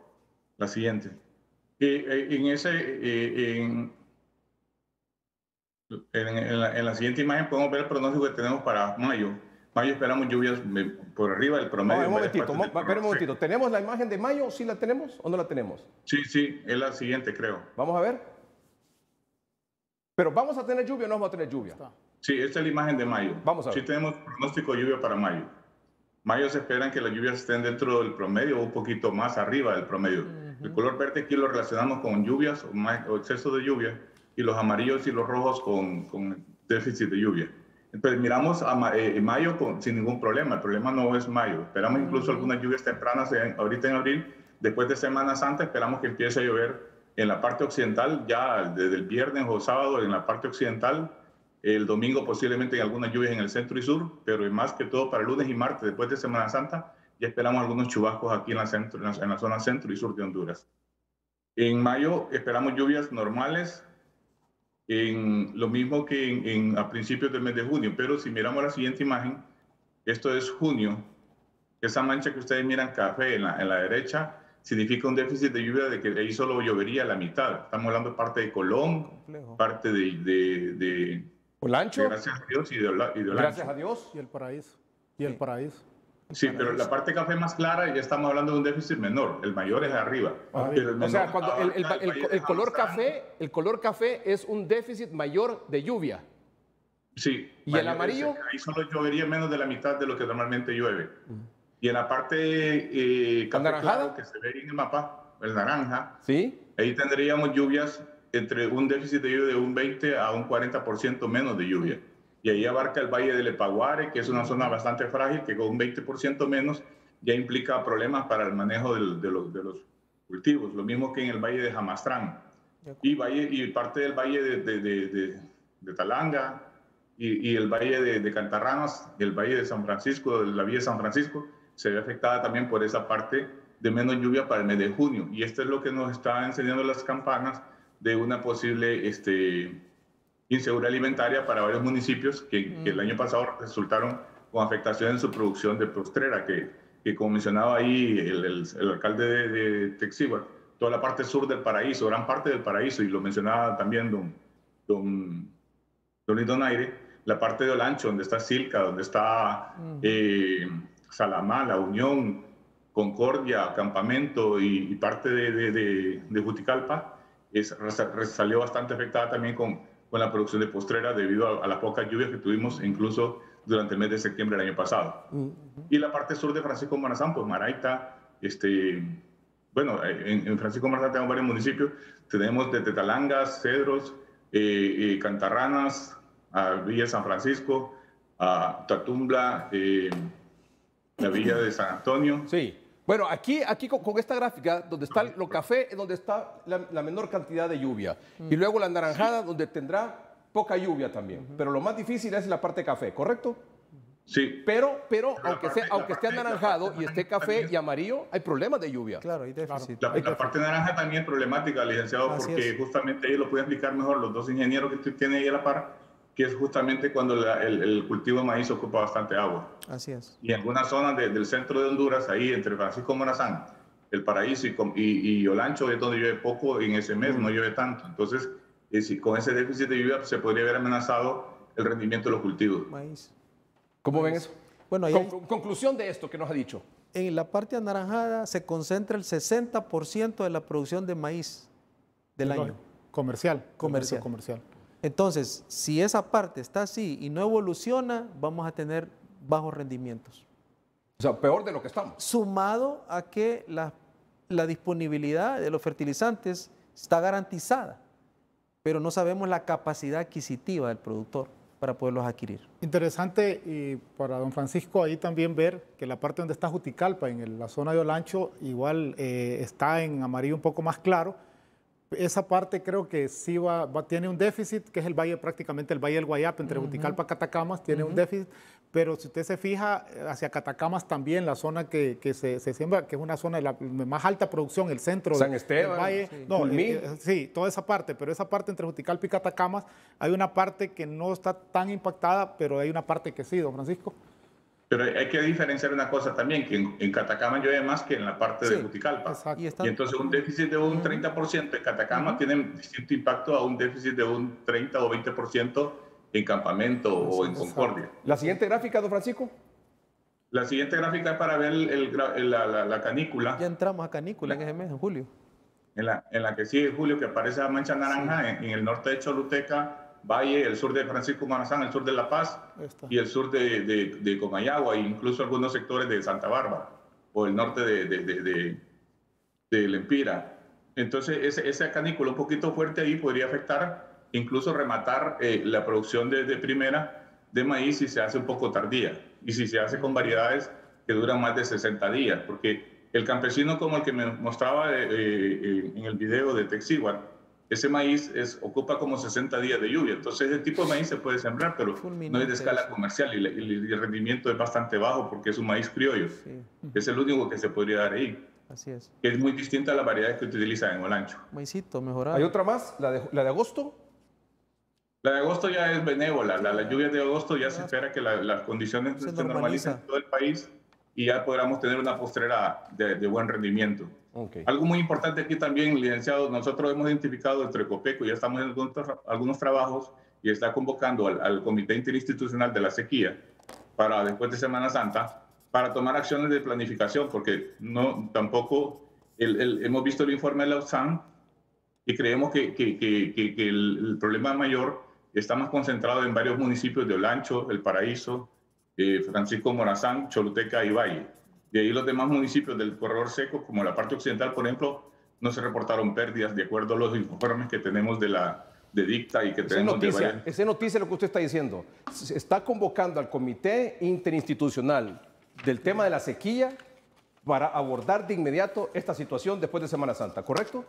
la siguiente. En la siguiente imagen podemos ver el pronóstico que tenemos para mayo. Mayo esperamos lluvias por arriba del promedio. Un momentito. ¿Tenemos la imagen de mayo? ¿Sí la tenemos o no la tenemos? Sí, es la siguiente, creo. Vamos a ver. Pero ¿vamos a tener lluvia o no vamos a tener lluvia? Sí, esta es la imagen de mayo. Vamos a ver. Sí tenemos pronóstico de lluvia para mayo. Mayo se esperan que las lluvias estén dentro del promedio o un poquito más arriba del promedio. El color verde aquí lo relacionamos con lluvias o exceso de lluvia y los amarillos y los rojos con déficit de lluvia. Entonces miramos a mayo sin ningún problema. El problema no es mayo. Esperamos incluso algunas lluvias tempranas ahorita en abril. Después de Semana Santa esperamos que empiece a llover en la parte occidental ya desde el viernes o sábado en la parte occidental. El domingo posiblemente en algunas lluvias en el centro y sur, pero más que todo para el lunes y martes después de Semana Santa ya esperamos algunos chubascos aquí en la zona centro y sur de Honduras. En mayo esperamos lluvias normales, lo mismo que a principios del mes de junio, pero si miramos la siguiente imagen, esto es junio, esa mancha que ustedes miran café en la derecha significa un déficit de lluvia de que ahí solo llovería la mitad. Estamos hablando de parte de Colón, parte de Olancho. Gracias a Dios y de Olancho. Gracias a Dios. Y el paraíso. Y el paraíso. Sí, pero la parte café más clara ya estamos hablando de un déficit menor. El mayor es arriba. O sea, cuando el color café es un déficit mayor de lluvia. Sí. ¿Y el amarillo? Ahí solo llovería menos de la mitad de lo que normalmente llueve. Y en la parte café claro, que se ve en el mapa, el naranja, ¿sí? Ahí tendríamos lluvias entre un déficit de lluvia de un 20 a un 40% menos de lluvia. Y ahí abarca el Valle del Epaguare, que es una zona bastante frágil, que con un 20% menos ya implica problemas para el manejo de los cultivos, lo mismo que en el valle de Jamastrán y parte del valle de Talanga y el valle de Cantarranas, el valle de San Francisco, la villa de San Francisco, se ve afectada también por esa parte de menos lluvia para el mes de junio. Y esto es lo que nos está enseñando las campanas de una posible inseguridad alimentaria para varios municipios que el año pasado resultaron con afectación en su producción de postrera, que como mencionaba ahí el alcalde de Texíhuatl, toda la parte sur del Paraíso, gran parte del Paraíso, y lo mencionaba también don Donaire, la parte de Olancho, donde está Silca, donde está Salamá, La Unión, Concordia, Campamento y parte de Juticalpa, salió bastante afectada también con la producción de postrera debido a las pocas lluvias que tuvimos incluso durante el mes de septiembre del año pasado. Y la parte sur de Francisco Morazán, pues Maraita, bueno, en Francisco Morazán tenemos varios municipios, tenemos desde Talangas, Cedros, Cantarranas, a Villa San Francisco, a Tatumbla, la Villa de San Antonio. Sí. Bueno, aquí con esta gráfica, donde está lo café, es donde está la menor cantidad de lluvia. Y luego la anaranjada, donde tendrá poca lluvia también. Pero lo más difícil es la parte café, ¿correcto? Sí. Pero aunque esté anaranjado y esté café y amarillo, hay problemas de lluvia. Claro, hay déficit. La parte naranja también es problemática, licenciado, Así porque justamente ahí lo pueden explicar mejor los dos ingenieros que tienen ahí a la par, que es justamente cuando el cultivo de maíz ocupa bastante agua. Así es. Y en algunas zonas del centro de Honduras, ahí entre Francisco Morazán, el Paraíso y Olancho, es donde llueve poco, en ese mes no llueve tanto. Entonces, con ese déficit de lluvia se podría haber amenazado el rendimiento de los cultivos. Maíz. ¿Cómo ven eso? Bueno, conclusión de esto que nos ha dicho. En la parte anaranjada se concentra el 60% de la producción de maíz del año. Comercial. Entonces, si esa parte está así y no evoluciona, vamos a tener bajos rendimientos. O sea, peor de lo que estamos. Sumado a que la disponibilidad de los fertilizantes está garantizada, pero no sabemos la capacidad adquisitiva del productor para poderlos adquirir. Interesante, y para don Francisco ahí también ver que la parte donde está Juticalpa, en la zona de Olancho, igual está en amarillo un poco más claro. Esa parte creo que sí tiene un déficit, que es el valle, prácticamente el valle del Guayape, entre Juticalpa y Catacamas, tiene un déficit, pero si usted se fija, hacia Catacamas también, la zona que se siembra, que es una zona de la más alta producción, el centro San Esteban, del valle, sí, toda esa parte, pero esa parte entre Juticalpa y Catacamas, hay una parte que no está tan impactada, pero hay una parte que sí, don Francisco. Pero hay que diferenciar una cosa también, que en Catacama llueve más que en la parte de Juticalpa. Y entonces un déficit de un 30% en Catacama tiene distinto impacto a un déficit de un 30 o 20% en Campamento o en Concordia. ¿La siguiente gráfica, don Francisco? La siguiente gráfica es para ver la canícula. Ya entramos a canícula en ese mes, en julio. En la que sigue julio, que aparece la mancha naranja en el norte de Choluteca, Valle, el sur de Francisco Morazán, el sur de La Paz y el sur de Comayagua, e incluso algunos sectores de Santa Bárbara o el norte de Lempira. Entonces, esa canícula un poquito fuerte ahí podría afectar, incluso rematar la producción de primera de maíz si se hace un poco tardía y si se hace con variedades que duran más de 60 días, porque el campesino como el que me mostraba en el video de Texíhuatl, ese maíz ocupa como 60 días de lluvia. Entonces, ese tipo de maíz se puede sembrar, pero no es de escala comercial y el rendimiento es bastante bajo porque es un maíz criollo. Sí. Es el único que se podría dar ahí. Así es. Que es muy distinta a las variedades que utilizan en Olancho. Maízito, mejorado. ¿Hay otra más? ¿La de agosto? La de agosto ya es benévola. Las lluvias de agosto ya se espera que las condiciones se normalicen en todo el país y ya podamos tener una postrera de buen rendimiento. Okay. Algo muy importante aquí también, licenciado, nosotros hemos identificado entre Copeco, ya estamos en algunos trabajos y está convocando al Comité Interinstitucional de la Sequía para después de Semana Santa para tomar acciones de planificación, porque tampoco hemos visto el informe de la USAN y creemos que el problema mayor está más concentrado en varios municipios de Olancho, El Paraíso, Francisco Morazán, Choluteca y Valle. De ahí los demás municipios del corredor seco, como la parte occidental, por ejemplo, no se reportaron pérdidas de acuerdo a los informes que tenemos de DICTA y que tenemos de varias... Esa noticia es lo que usted está diciendo. Se está convocando al Comité Interinstitucional del tema de la sequía para abordar de inmediato esta situación después de Semana Santa, ¿correcto?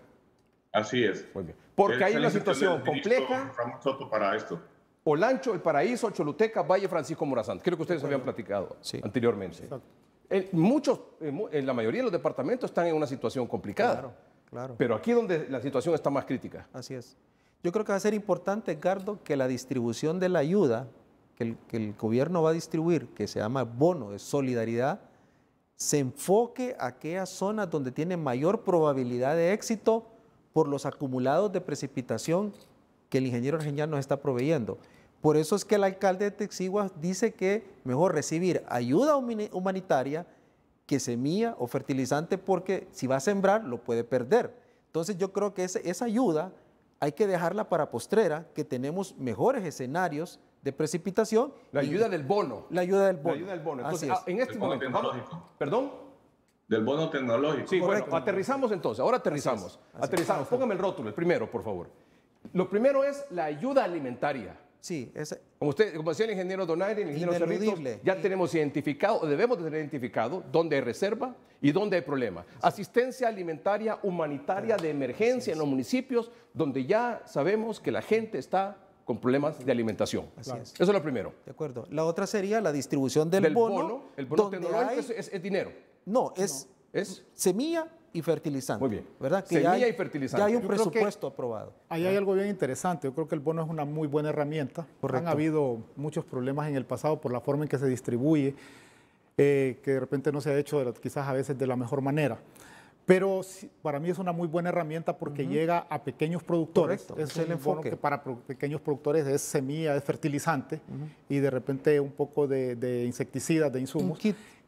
Así es. Muy bien. Porque hay una situación compleja. Ramón Soto para esto. Olancho, El Paraíso, Choluteca, Valle Francisco Morazán. Creo que ustedes habían platicado anteriormente. La mayoría de los departamentos están en una situación complicada. Claro. Pero aquí donde la situación está más crítica. Así es. Yo creo que va a ser importante, Edgardo, que la distribución de la ayuda que el gobierno va a distribuir, que se llama bono de solidaridad, se enfoque a aquellas zonas donde tiene mayor probabilidad de éxito por los acumulados de precipitación que el ingeniero Argeñar nos está proveyendo. Por eso es que el alcalde de Texigua dice que mejor recibir ayuda humanitaria que semilla o fertilizante, porque si va a sembrar lo puede perder. Entonces yo creo que esa ayuda hay que dejarla para postrera, que tenemos mejores escenarios de precipitación. La ayuda del bono. La ayuda del bono. La ayuda del bono. Entonces, en este momento, ¿perdón? Del bono tecnológico. Sí, correcto. Bueno, aterrizamos entonces. Ahora aterrizamos. Aterrizamos. Póngame el rótulo, el primero, por favor. Lo primero es la ayuda alimentaria. Sí, como decía el ingeniero Donaire, el ingeniero Cerritos, ya tenemos identificado, o debemos de tener identificado, dónde hay reserva y dónde hay problema. Asistencia alimentaria humanitaria de emergencia en los municipios donde ya sabemos que la gente está con problemas de alimentación. Eso es lo primero. De acuerdo. La otra sería la distribución del bono. El bono tecnológico es dinero. No, es semilla y fertilizante. Muy bien. ¿Verdad? Que semilla y fertilizante. Ya hay un presupuesto aprobado. Ahí hay algo bien interesante. Yo creo que el bono es una muy buena herramienta. Correcto. Han habido muchos problemas en el pasado por la forma en que se distribuye, que de repente no se ha hecho quizás a veces de la mejor manera. Pero para mí es una muy buena herramienta porque llega a pequeños productores. Correcto. Es el enfoque que para pequeños productores es semilla, es fertilizante y de repente un poco de insecticidas, de insumos,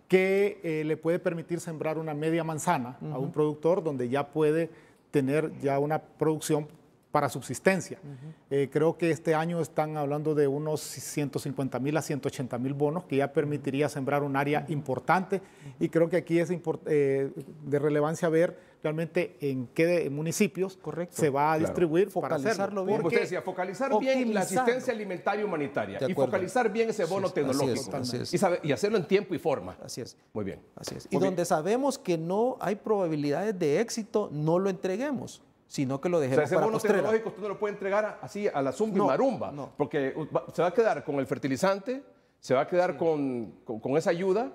que le puede permitir sembrar una media manzana a un productor donde ya puede tener ya una producción para subsistencia. Creo que este año están hablando de unos 150,000 a 180,000 bonos que ya permitiría sembrar un área importante, y creo que aquí es de relevancia ver realmente en qué municipios se va a distribuir para hacerlo. Bien. Como usted decía, focalizar bien la asistencia alimentaria humanitaria y focalizar bien ese bono tecnológico y hacerlo en tiempo y forma. Así es. Muy bien. Así es. Y donde sabemos que no hay probabilidades de éxito, no lo entreguemos, sino que lo dejemos ese para bono postrera. tecnológico usted no lo puede entregar así a la zumba y marumba, porque se va a quedar con el fertilizante, se va a quedar con esa ayuda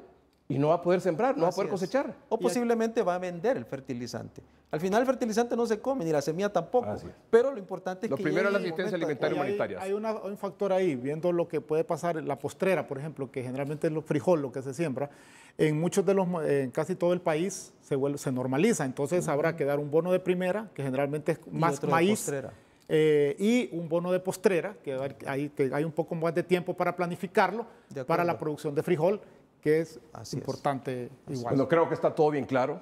y no va a poder sembrar, no va a poder cosechar. O posiblemente va a vender el fertilizante. Al final el fertilizante no se come, ni la semilla tampoco. Pero lo importante es lo que primero es la asistencia alimentaria humanitaria. Hay un factor ahí, viendo lo que puede pasar en la postrera, por ejemplo, que generalmente es los frijol, lo que se siembra. En muchos en casi todo el país se normaliza, entonces habrá que dar un bono de primera, que generalmente es más maíz, y un bono de postrera, que hay un poco más de tiempo para planificarlo, para la producción de frijol, que es importante igual. Bueno, creo que está todo bien claro.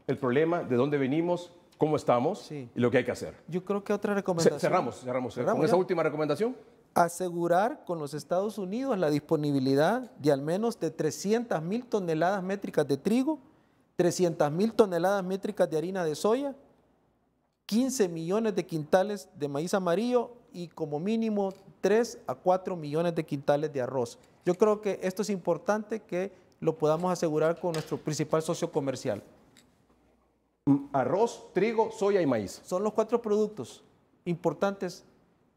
El problema, de dónde venimos, cómo estamos y lo que hay que hacer. Yo creo que otra recomendación. Cerramos con esa última recomendación. Asegurar con los Estados Unidos la disponibilidad de al menos de 300,000 toneladas métricas de trigo, 300,000 toneladas métricas de harina de soya, 15 millones de quintales de maíz amarillo y como mínimo 3 a 4 millones de quintales de arroz. Yo creo que esto es importante que lo podamos asegurar con nuestro principal socio comercial. Arroz, trigo, soya y maíz. Son los 4 productos importantes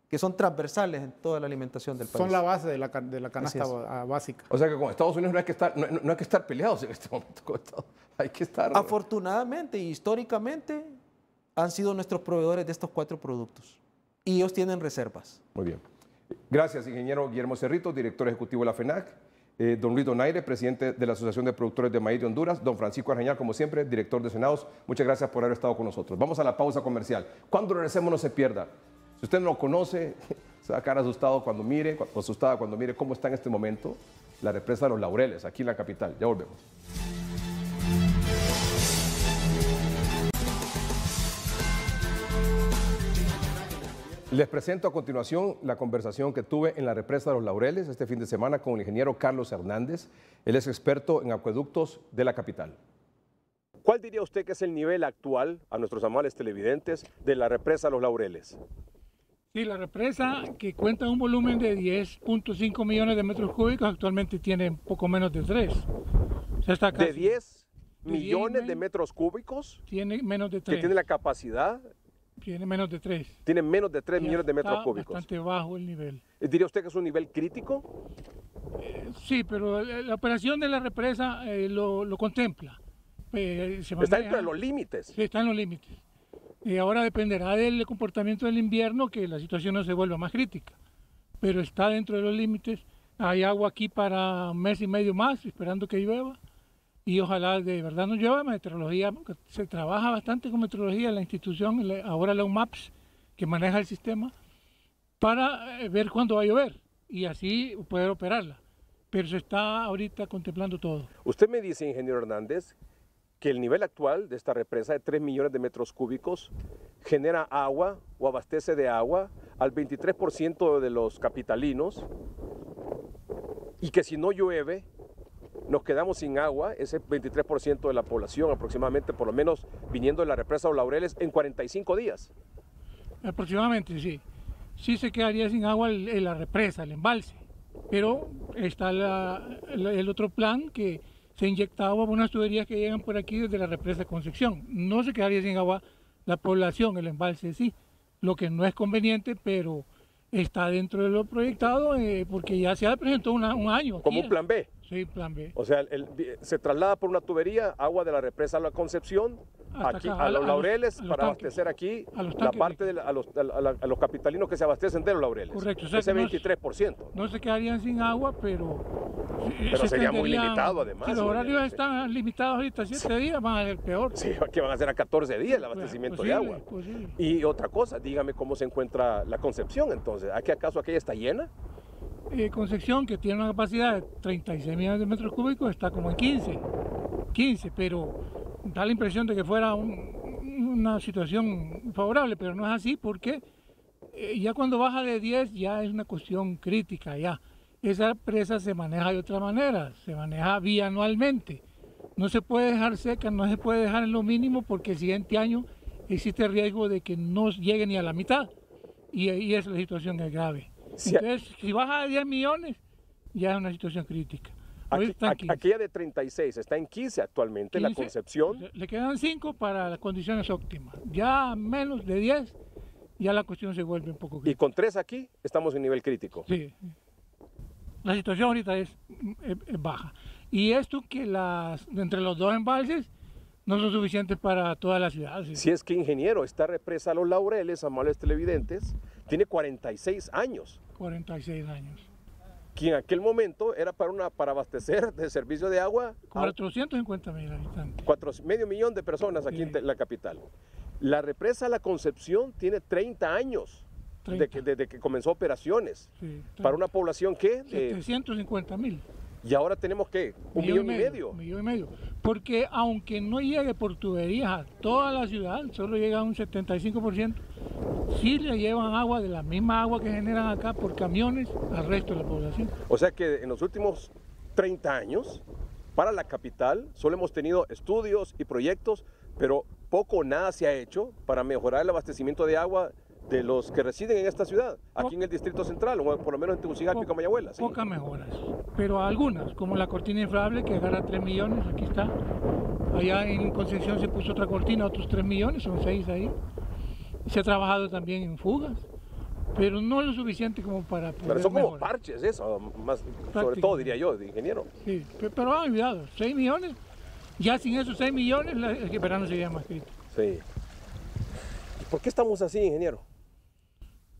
que son transversales en toda la alimentación del país. Son la base de la canasta básica. O sea que con Estados Unidos no hay que estar peleados en este momento. Hay que estar... Afortunadamente y históricamente han sido nuestros proveedores de estos 4 productos. Y ellos tienen reservas. Muy bien. Gracias, ingeniero Guillermo Cerritos, director ejecutivo de la FENAC. Don Luis Donaire, presidente de la Asociación de Productores de Maíz de Honduras. Don Francisco Argeñar, como siempre, director de Senados. Muchas gracias por haber estado con nosotros. Vamos a la pausa comercial. Cuando regresemos, no se pierda. Si usted no lo conoce, se va a quedar asustado cuando mire, asustada cuando mire cómo está en este momento la represa de Los Laureles, aquí en la capital. Ya volvemos. Les presento a continuación la conversación que tuve en la represa de Los Laureles este fin de semana con el ingeniero Carlos Hernández. Él es experto en acueductos de la capital. ¿Cuál diría usted que es el nivel actual, a nuestros amables televidentes, de la represa Los Laureles? Sí, la represa, que cuenta un volumen de 10.5 millones de metros cúbicos, actualmente tiene poco menos de 3. O sea, está casi ¿De 10 millones de metros cúbicos. Tiene menos de 3. Que tiene la capacidad. Tiene menos de 3. Tiene menos de 3 millones de metros cúbicos. Bastante bajo el nivel. ¿Diría usted que es un nivel crítico? Sí, pero la operación de la represa lo contempla. Está dentro de los límites. Sí, está en los límites. Y ahora dependerá del comportamiento del invierno que la situación no se vuelva más crítica. Pero está dentro de los límites. Hay agua aquí para un mes y medio más, esperando que llueva. Y ojalá de verdad no llueva. Meteorología, se trabaja bastante con meteorología en la institución, ahora la UMAPS, que maneja el sistema, para ver cuándo va a llover y así poder operarla. Pero se está ahorita contemplando todo. Usted me dice, ingeniero Hernández, que el nivel actual de esta represa de 3 millones de metros cúbicos genera agua o abastece de agua al 23% de los capitalinos y que si no llueve nos quedamos sin agua, ese 23% de la población aproximadamente, por lo menos viniendo de la represa Los Laureles, en 45 días. Aproximadamente, sí. Sí se quedaría sin agua la represa, el embalse, pero está el otro plan que se inyectaba por unas tuberías que llegan por aquí desde la represa Concepción. No se quedaría sin agua la población, el embalse sí, lo que no es conveniente, pero está dentro de lo proyectado porque ya se ha presentado un año. Como un plan B. Sí, plan B. O sea, se traslada por una tubería agua de la represa a la Concepción, aquí, a Los Laureles, para abastecer aquí la parte a los capitalinos que se abastecen de Los Laureles. Correcto. O sea, ese 23%. No se quedarían sin agua, pero sería muy limitado además. Si los horarios están limitados ahorita, 7 días van a ser peor. Sí, que van a ser a 14 días el abastecimiento de agua. Posible. Y otra cosa, dígame cómo se encuentra la Concepción entonces. ¿Acaso aquella está llena? Concepción, que tiene una capacidad de 36 millones de metros cúbicos, está como en 15, pero da la impresión de que fuera una situación favorable, pero no es así porque ya cuando baja de 10 ya es una cuestión crítica ya. Esa presa se maneja de otra manera, se maneja bianualmente. No se puede dejar seca, no se puede dejar en lo mínimo porque el siguiente año existe el riesgo de que no llegue ni a la mitad y esa situación es grave. Entonces, si baja de 10 millones, ya es una situación crítica. Aquella de 36 está en 15 actualmente, 15, la Concepción. Le quedan 5 para las condiciones óptimas. Ya menos de 10, ya la cuestión se vuelve un poco crítica. Y con 3 aquí estamos en nivel crítico. Sí. La situación ahorita es baja. Y esto que entre los dos embalses no son suficientes para toda la ciudad. Si es que, ingeniero, esta represa Los Laureles, amables televidentes, tiene 46 años. 46 años. Que en aquel momento era para abastecer de servicio de agua 450,000 habitantes. Medio millón de personas aquí en la capital. La represa La Concepción tiene 30 años desde que comenzó operaciones. Sí, para una población que 750,000. Y ahora tenemos que un millón y medio. Un millón y medio. Porque aunque no llegue por tuberías a toda la ciudad, solo llega a un 75%, sí le llevan agua de la misma agua que generan acá por camiones al resto de la población. O sea que en los últimos 30 años, para la capital, solo hemos tenido estudios y proyectos, pero poco o nada se ha hecho para mejorar el abastecimiento de agua de los que residen en esta ciudad, aquí en el Distrito Central, o por lo menos en Tegucigalpa y Comayagüela. ¿Sí? Pocas mejoras, pero algunas, como la cortina inflable que agarra 3 millones, aquí está. Allá en Concepción se puso otra cortina, otros 3 millones, son 6 ahí. Se ha trabajado también en fugas, pero no lo suficiente como para poder Pero son mejorar. como parches eso, más, sobre todo diría yo, de ingeniero. Sí, pero han olvidado, 6 millones, ya sin esos 6 millones el verano sería más crítico. Sí. ¿Y por qué estamos así, ingeniero?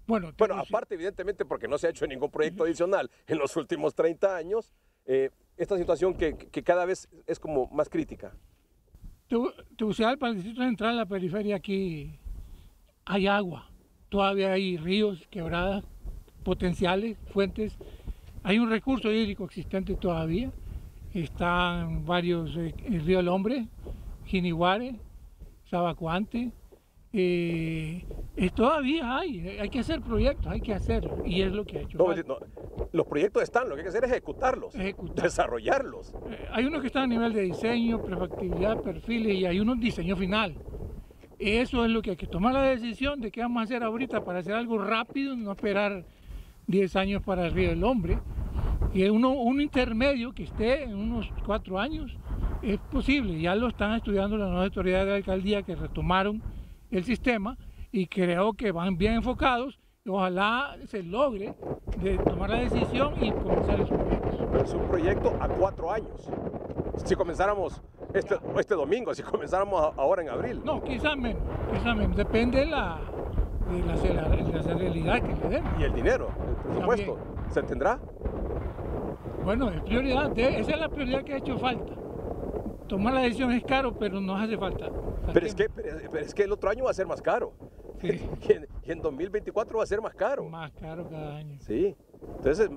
Bueno, aparte evidentemente porque no se ha hecho ningún proyecto adicional en los últimos 30 años, esta situación que cada vez es como más crítica. Tegucigalpa, el Distrito Central, la periferia aquí, hay agua, todavía hay ríos, quebradas, potenciales, fuentes, hay un recurso hídrico existente todavía, están varios, el río El Hombre, Jiniguare, Sabacuante, todavía hay que hacer proyectos, hay que hacerlo, y es lo que ha hecho. Los proyectos están, lo que hay que hacer es ejecutarlos, desarrollarlos. Hay unos que están a nivel de diseño, prefactibilidad, perfiles, y hay unos diseño final. Eso es lo que hay que tomar la decisión de qué vamos a hacer ahorita para hacer algo rápido, no esperar 10 años para el río del Hombre. Y un intermedio que esté en unos 4 años Es posible, ya lo están estudiando las nuevas autoridades de la alcaldía que retomaron el sistema y creo que van bien enfocados. Ojalá se logre de tomar la decisión y comenzar esos proyectos. Pero es un proyecto a 4 años. Si comenzáramos este domingo, si comenzáramos ahora en abril. No, quizás menos. Depende de la realidad que le den. ¿Y el dinero, el presupuesto, se tendrá? Bueno, es prioridad. Esa es la prioridad que ha hecho falta. Tomar la decisión es caro, pero nos hace falta. Pero es que el otro año va a ser más caro. Sí. Y en 2024 va a ser más caro. Más caro cada año. Sí. Entonces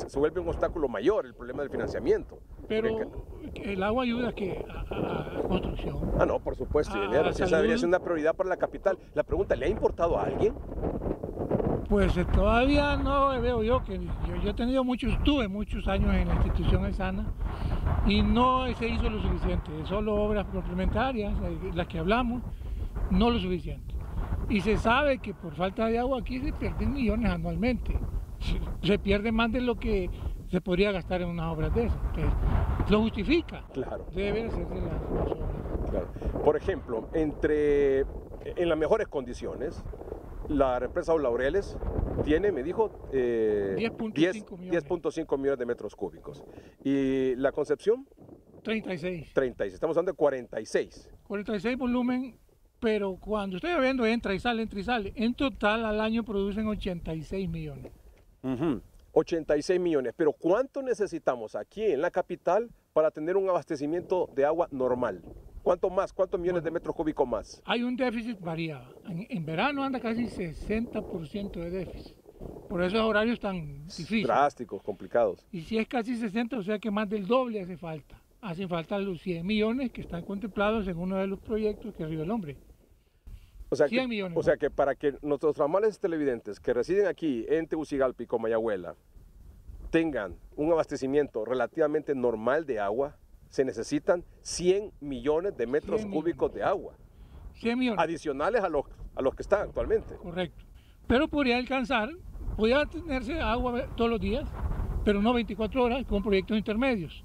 se vuelve un obstáculo mayor el problema del financiamiento. Pero el agua ayuda a construcción. Ah, no, por supuesto. Esa debería ser una prioridad para la capital. La pregunta, ¿le ha importado a alguien? Pues todavía no veo yo que yo he tenido estuve muchos años en la institución ESANA y no se hizo lo suficiente, solo obras complementarias, las que hablamos, no lo suficiente. Y se sabe que por falta de agua aquí se pierden millones anualmente, se pierde más de lo que se podría gastar en unas obras de esas. Entonces, lo justifica, claro. Debe hacerse las obras. Claro. Por ejemplo, en las mejores condiciones, la represa Los Laureles tiene, me dijo, 10.5 millones de metros cúbicos. ¿Y la Concepción? 36. Estamos hablando de 46. 46 volumen, pero cuando estoy viendo entra y sale. En total al año producen 86 millones. 86 millones. Pero ¿cuánto necesitamos aquí en la capital para tener un abastecimiento de agua normal? ¿Cuánto más? ¿Cuántos millones de metros cúbicos más? Hay un déficit variado. En verano anda casi 60% de déficit. Por esos horarios tan difíciles. Drásticos, complicados. Y si es casi 60, o sea que más del doble hace falta. Hacen falta los 100 millones que están contemplados en uno de los proyectos que arriba el hombre. O sea, 100 millones. O sea que para que nuestros amables televidentes que residen aquí en Tegucigalpa y Comayagüela tengan un abastecimiento relativamente normal de agua, se necesitan 100 millones de metros cúbicos de agua. 100 millones. Adicionales a los que están actualmente. Correcto. Pero podría tenerse agua todos los días, pero no 24 horas con proyectos intermedios,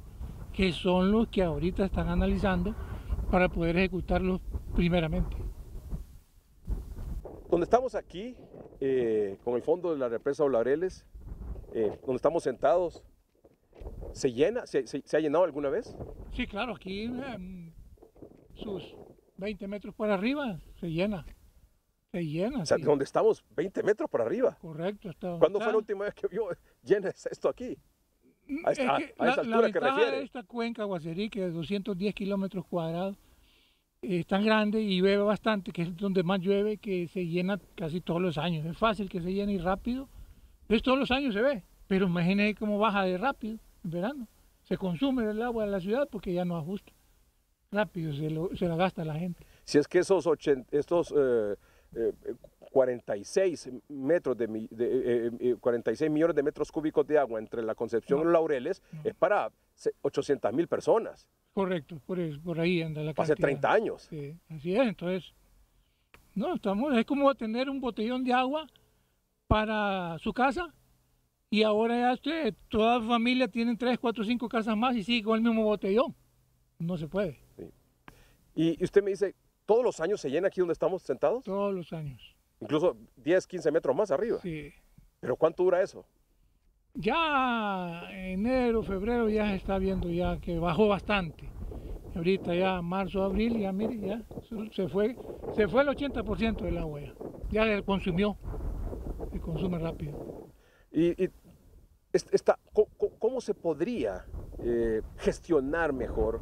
que son los que ahorita están analizando para poder ejecutarlos primeramente. Donde estamos aquí, con el fondo de la represa Los Laureles, donde estamos sentados, ¿se llena? ¿Se ha llenado alguna vez? Sí, claro, aquí sus 20 metros por arriba se llena. Se llena. O sea, sí. donde estamos, 20 metros por arriba. Correcto. ¿Cuándo fue la última vez que vio llena esto aquí? A esa altura que refiere. De esta cuenca Guacerí, que es de 210 kilómetros cuadrados, es tan grande y llueve bastante, que es donde más llueve, que se llena casi todos los años. Es fácil que se llene y rápido. Entonces todos los años se ve, pero imagínense cómo baja de rápido en verano. Se consume el agua de la ciudad porque ya no ajusta. Rápido se la gasta la gente. Si es que estos 46 millones de metros cúbicos de agua entre la Concepción y Los Laureles es para 800,000 personas. Correcto, por ahí anda la cantidad. Hace 30 años. Sí, así es, entonces, es como tener un botellón de agua para su casa y ahora ya toda familia tiene 3, 4, 5 casas más y sigue con el mismo botellón. No se puede. Sí. Y usted me dice, ¿todos los años se llena aquí donde estamos sentados? Todos los años. Incluso 10, 15 metros más arriba. Sí. ¿Pero cuánto dura eso? Ya enero, febrero ya se está viendo ya que bajó bastante. Ahorita ya marzo, abril, ya mire, ya se fue el 80% del agua ya se consumió, se consume rápido. ¿Cómo se podría gestionar mejor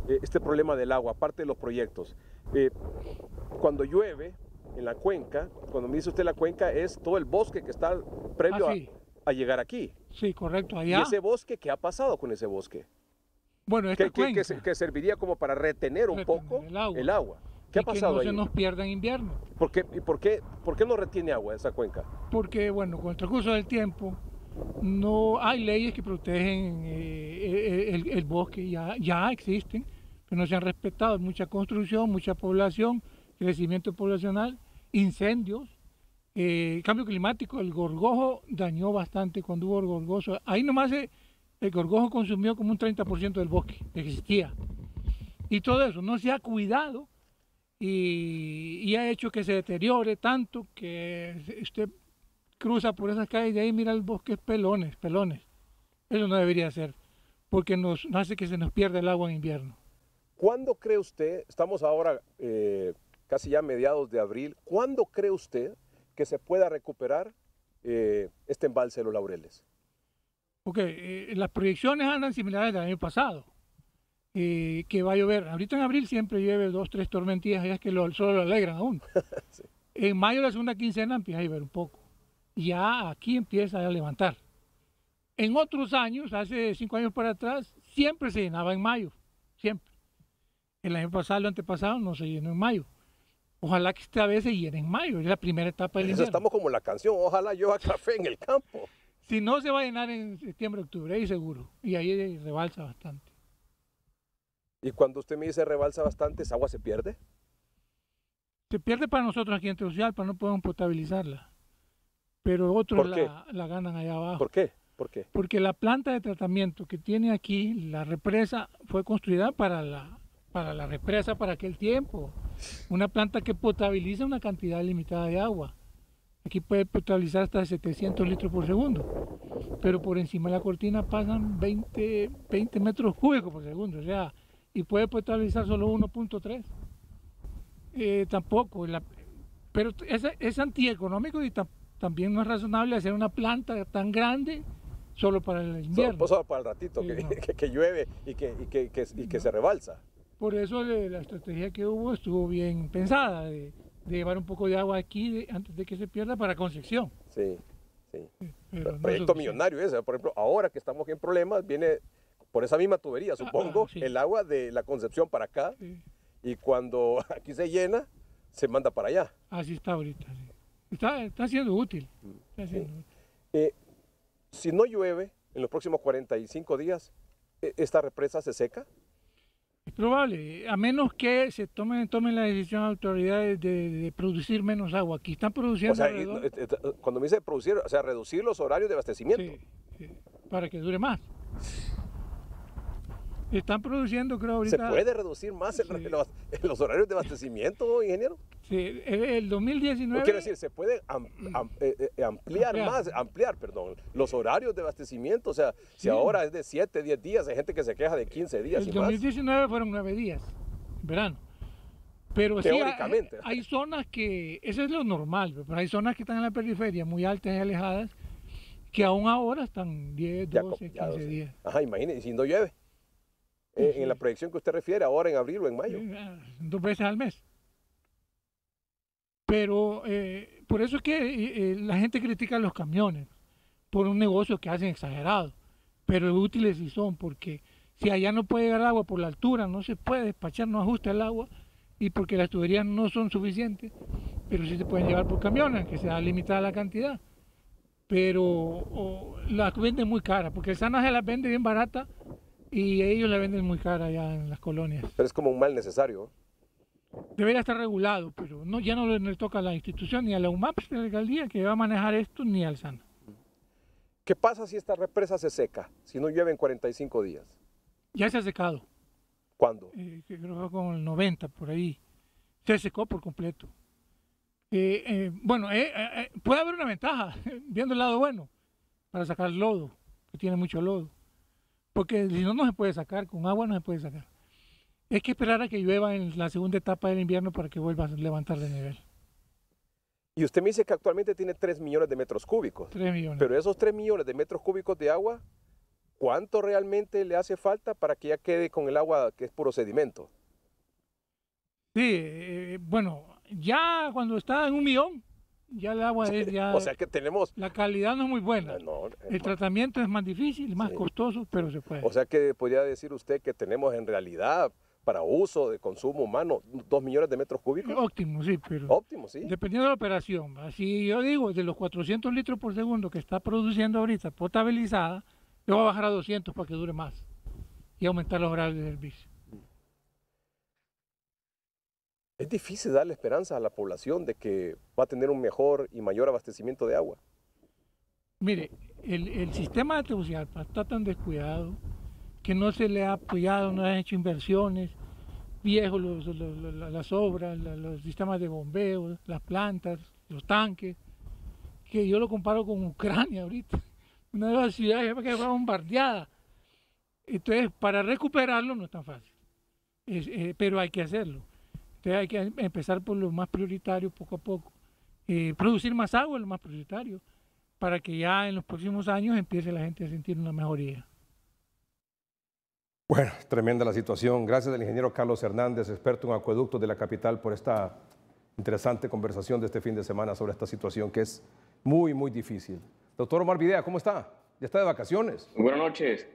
este problema del agua, aparte de los proyectos? Cuando llueve en la cuenca, cuando me dice usted la cuenca, es todo el bosque que está previo a llegar aquí. Sí, correcto, allá. ¿Y ese bosque, qué ha pasado con ese bosque? Bueno, esta cuenca. Que serviría como para retener un poco el agua. ¿Qué ha pasado ahí? Que no se nos pierda en invierno. ¿Por qué no retiene agua esa cuenca? Porque, bueno, con el transcurso del tiempo, no hay leyes que protegen el bosque, ya existen, pero no se han respetado. Mucha construcción, mucha población, crecimiento poblacional, incendios, cambio climático. El gorgojo dañó bastante cuando hubo gorgoso. Ahí nomás el gorgojo consumió como un 30% del bosque que existía. y todo eso. No se ha cuidado y ha hecho que se deteriore tanto que usted cruza por esas calles de ahí, mira el bosque, pelones. Eso no debería ser, porque nos hace que se nos pierda el agua en invierno. ¿Cuándo cree usted, estamos ahora casi ya a mediados de abril, ¿cuándo cree usted que se pueda recuperar este embalse de los Laureles? Porque las proyecciones andan similares al año pasado, que va a llover. Ahorita en abril siempre llueve 2 o 3 tormentillas, ya es que solo lo alegran aún. Sí. En mayo, la segunda quincena, empieza a llover un poco. Ya aquí empieza a levantar. En otros años, hace 5 años para atrás, siempre se llenaba en mayo, siempre. El año pasado, el antepasado, no se llenó en mayo. Ojalá que esta vez se llene en mayo, es la primera etapa del invierno. Estamos como en la canción, ojalá llueva café en el campo. Si no, se va a llenar en septiembre, octubre, ahí seguro. Y ahí rebalsa bastante. Y cuando usted me dice rebalsa bastante, ¿esa agua se pierde? Se pierde para nosotros aquí en Tegucigalpa, no podemos potabilizarla. Pero otros la ganan allá abajo. ¿Por qué? ¿Por qué? Porque la planta de tratamiento que tiene aquí, la represa, fue construida para la represa para aquel tiempo. Una planta que potabiliza una cantidad limitada de agua. Aquí puede potabilizar hasta 700 litros por segundo. Pero por encima de la cortina pasan 20 metros cúbicos por segundo. O sea, y puede potabilizar solo 1.3. Tampoco. Pero es antieconómico y también no es razonable hacer una planta tan grande solo para el invierno. Solo para el ratito, que llueve y que se rebalsa. Por eso la estrategia que hubo estuvo bien pensada, de llevar un poco de agua aquí antes de que se pierda para Concepción. Sí. Proyecto millonario ese. Por ejemplo, ahora que estamos en problemas, viene por esa misma tubería, supongo, el agua de la Concepción para acá. Sí. Y cuando aquí se llena, se manda para allá. Así está ahorita. Sí. Está siendo útil. Si no llueve en los próximos 45 días, ¿esta represa se seca? Es probable, a menos que se tomen la decisión de autoridades de producir menos agua. Aquí están produciendo. O sea, cuando me dice producir, o sea, reducir los horarios de abastecimiento. Sí, para que dure más. Están produciendo, creo, ahorita. ¿Se puede reducir más los horarios de abastecimiento, ingeniero? Sí, el 2019. Quiero decir, ¿se puede ampliar los horarios de abastecimiento? O sea, si ahora es de 7, 10 días, hay gente que se queja de 15 días y más. El 2019 fueron 9 días, en verano. Pero teóricamente. Sí, hay zonas que, eso es lo normal, pero hay zonas que están en la periferia, muy altas y alejadas, que aún ahora están 10, 12, 15 días. Ajá, imagínese, y si no llueve. En la proyección que usted refiere, ahora en abril o en mayo. 2 veces al mes. Pero por eso es que la gente critica a los camiones, por un negocio que hacen exagerado. Pero útiles sí son, porque si allá no puede llegar agua por la altura, no se puede despachar, no ajusta el agua, y porque las tuberías no son suficientes, pero sí se pueden llevar por camiones, que sea limitada la cantidad. Pero las venden muy caras, porque el SANA se las vende bien barata, y ellos la venden muy cara allá en las colonias. Pero es como un mal necesario. Debería estar regulado, pero ya no le toca a la institución, ni a la UMAP, de la alcaldía, que va a manejar esto, ni al SANA. ¿Qué pasa si esta represa se seca, si no llueve en 45 días? Ya se ha secado. ¿Cuándo? Creo que fue con el 90, por ahí. Se secó por completo. Puede haber una ventaja, viendo el lado bueno, para sacar lodo, que tiene mucho lodo. Porque si no, no se puede sacar, con agua no se puede sacar. Es que esperar a que llueva en la segunda etapa del invierno para que vuelva a levantar de nivel. Y usted me dice que actualmente tiene 3 millones de metros cúbicos. 3 millones. Pero esos 3 millones de metros cúbicos de agua, ¿cuánto realmente le hace falta para que ya quede con el agua que es puro sedimento? Sí, bueno, ya cuando está en 1 millón, ya el agua es ya... O sea que tenemos... La calidad no es muy buena. El tratamiento es más difícil, más costoso, pero se puede. O sea que podría decir usted que tenemos en realidad, para uso de consumo humano, 2 millones de metros cúbicos. Óptimo, sí, pero... Óptimo, sí. Dependiendo de la operación. Así yo digo, de los 400 litros por segundo que está produciendo ahorita potabilizada, le va a bajar a 200 para que dure más y aumentar los horarios de servicio. Es difícil darle esperanza a la población de que va a tener un mejor y mayor abastecimiento de agua. Mire, el sistema de Tegucigalpa está tan descuidado que no se le ha apoyado, no ha hecho inversiones viejos, las obras, los sistemas de bombeo, las plantas, los tanques, que yo lo comparo con Ucrania ahorita, una de las ciudades que fue bombardeada. Entonces, para recuperarlo no es tan fácil, pero hay que hacerlo. Entonces hay que empezar por lo más prioritario poco a poco. Producir más agua es lo más prioritario, para que ya en los próximos años empiece la gente a sentir una mejoría. Bueno, tremenda la situación. Gracias al ingeniero Carlos Hernández, experto en acueductos de la capital, por esta interesante conversación de este fin de semana sobre esta situación que es muy, muy difícil. Doctor Omar Videa, ¿cómo está? ¿Ya está de vacaciones? Muy buenas noches.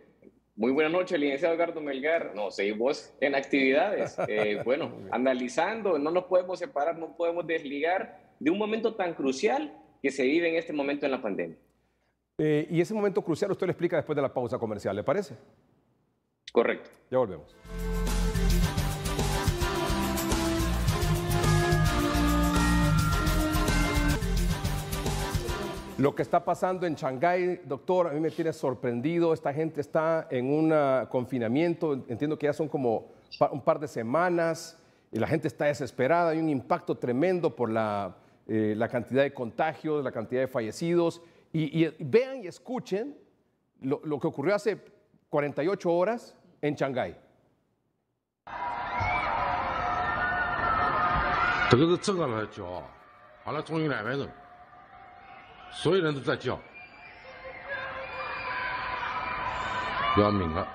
Muy buenas noches, licenciado Edgardo Melgar. No, seguimos en actividades. Bueno, analizando, no nos podemos separar, no podemos desligar de un momento tan crucial que se vive en este momento en la pandemia. Y ese momento crucial usted lo explica después de la pausa comercial, ¿le parece? Correcto. Ya volvemos. Lo que está pasando en Shanghái, doctor, a mí me tiene sorprendido. Esta gente está en un confinamiento, entiendo que ya son como un par de semanas, y la gente está desesperada. Hay un impacto tremendo por la cantidad de contagios, la cantidad de fallecidos. Y vean y escuchen lo que ocurrió hace 48 horas en Shanghái. 这个是正常的叫，完了终于200人，所有人都在叫，要命了！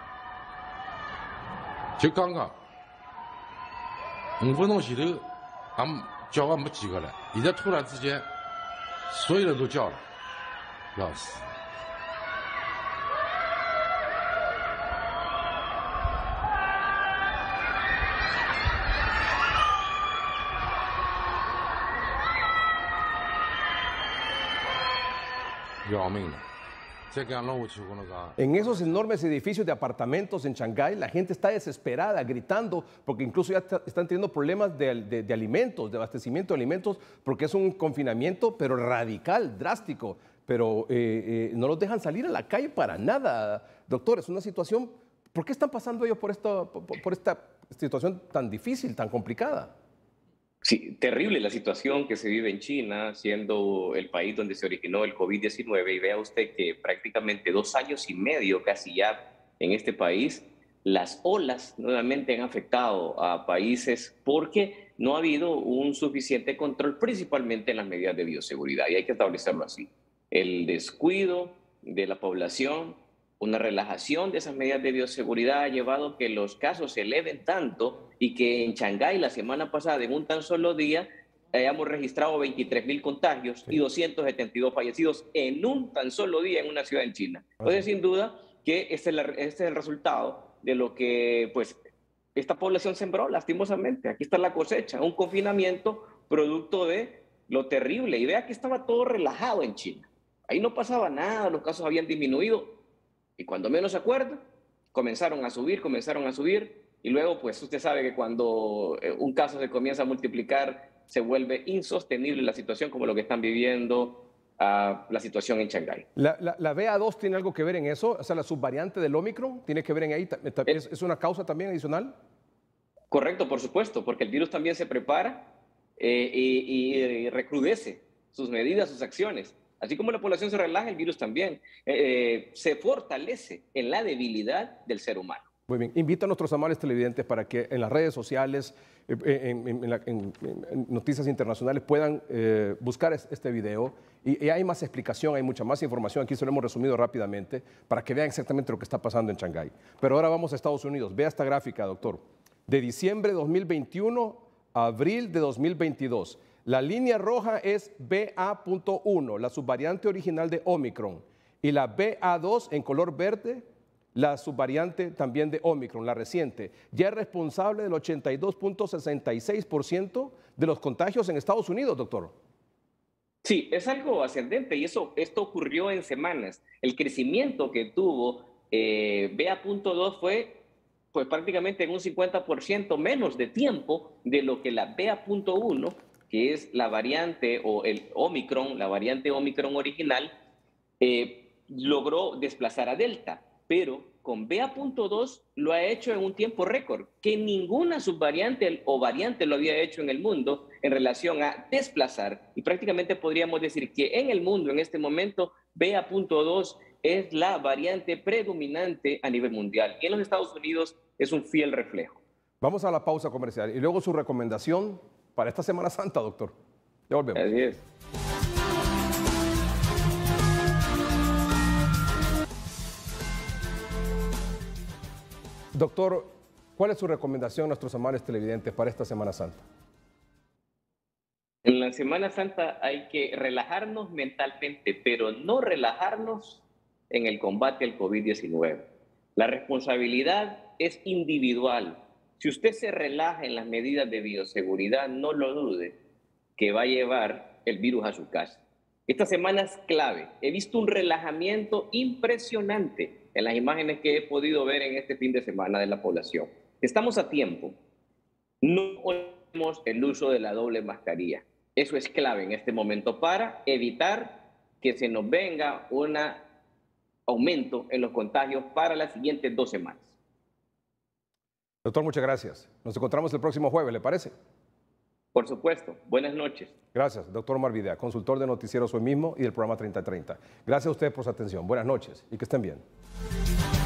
就刚刚5分钟前头，俺们叫完没几个了，现在突然之间，所有人都叫了，要死！ En esos enormes edificios de apartamentos en Shanghái, la gente está desesperada, gritando, porque incluso ya están teniendo problemas de alimentos, de abastecimiento de alimentos, porque es un confinamiento, pero radical, drástico. Pero no los dejan salir a la calle para nada. Doctor, es una situación... ¿Por qué están pasando ellos por esta situación tan difícil, tan complicada? Sí, terrible la situación que se vive en China, siendo el país donde se originó el COVID-19, y vea usted que prácticamente 2 años y medio casi ya en este país, las olas nuevamente han afectado a países porque no ha habido un suficiente control, principalmente en las medidas de bioseguridad, y hay que establecerlo así. El descuido de la población, una relajación de esas medidas de bioseguridad ha llevado a que los casos se eleven tanto y que en Shanghái la semana pasada, en un tan solo día, hayamos registrado 23.000 contagios y 272 fallecidos en un tan solo día en una ciudad en China. Entonces, sin duda, que este es el resultado de lo que pues, esta población sembró, lastimosamente. Aquí está la cosecha, un confinamiento producto de lo terrible. Y vea que estaba todo relajado en China. Ahí no pasaba nada, los casos habían disminuido. Y cuando menos se acuerda, comenzaron a subir, y luego pues usted sabe que cuando un caso se comienza a multiplicar, se vuelve insostenible la situación como lo que están viviendo la situación en Shanghái. ¿La BA2 tiene algo que ver en eso? O sea, la subvariante del Omicron, ¿tiene que ver en ahí? ¿Es una causa también adicional? Correcto, por supuesto, porque el virus también se prepara y recrudece sus medidas, sus acciones. Así como la población se relaja, el virus también se fortalece en la debilidad del ser humano. Muy bien. Invito a nuestros amables televidentes para que en las redes sociales, en Noticias Internacionales, puedan buscar este video. Y hay más explicación, hay mucha más información. Aquí se lo hemos resumido rápidamente para que vean exactamente lo que está pasando en Shanghái. Pero ahora vamos a Estados Unidos. Vea esta gráfica, doctor. De diciembre de 2021 a abril de 2022. La línea roja es BA.1, la subvariante original de Omicron, y la BA2 en color verde, la subvariante también de Omicron, la reciente, ya es responsable del 82.66% de los contagios en Estados Unidos, doctor. Sí, es algo ascendente y esto ocurrió en semanas. El crecimiento que tuvo BA.2 fue pues, prácticamente en un 50% menos de tiempo de lo que la BA.1, que es la variante o el Omicron, la variante Omicron original, logró desplazar a Delta. pero con BA.2 lo ha hecho en un tiempo récord, que ninguna subvariante o variante lo había hecho en el mundo en relación a desplazar. Y prácticamente podríamos decir que en el mundo, en este momento, BA.2 es la variante predominante a nivel mundial. Y en los Estados Unidos es un fiel reflejo. Vamos a la pausa comercial y luego su recomendación para esta Semana Santa, doctor. Ya volvemos. Así es. Doctor, ¿cuál es su recomendación a nuestros amables televidentes para esta Semana Santa? En la Semana Santa hay que relajarnos mentalmente, pero no relajarnos en el combate al COVID-19. La responsabilidad es individual. Si usted se relaja en las medidas de bioseguridad, no lo dude que va a llevar el virus a su casa. Esta semana es clave. He visto un relajamiento impresionante en las imágenes que he podido ver en este fin de semana de la población. Estamos a tiempo. No olvidemos el uso de la doble mascarilla. Eso es clave en este momento para evitar que se nos venga un aumento en los contagios para las siguientes 2 semanas. Doctor, muchas gracias. Nos encontramos el próximo jueves, ¿le parece? Por supuesto. Buenas noches. Gracias, doctor Omar Videa, consultor de Noticieros Hoy Mismo y del programa 3030. Gracias a ustedes por su atención. Buenas noches y que estén bien.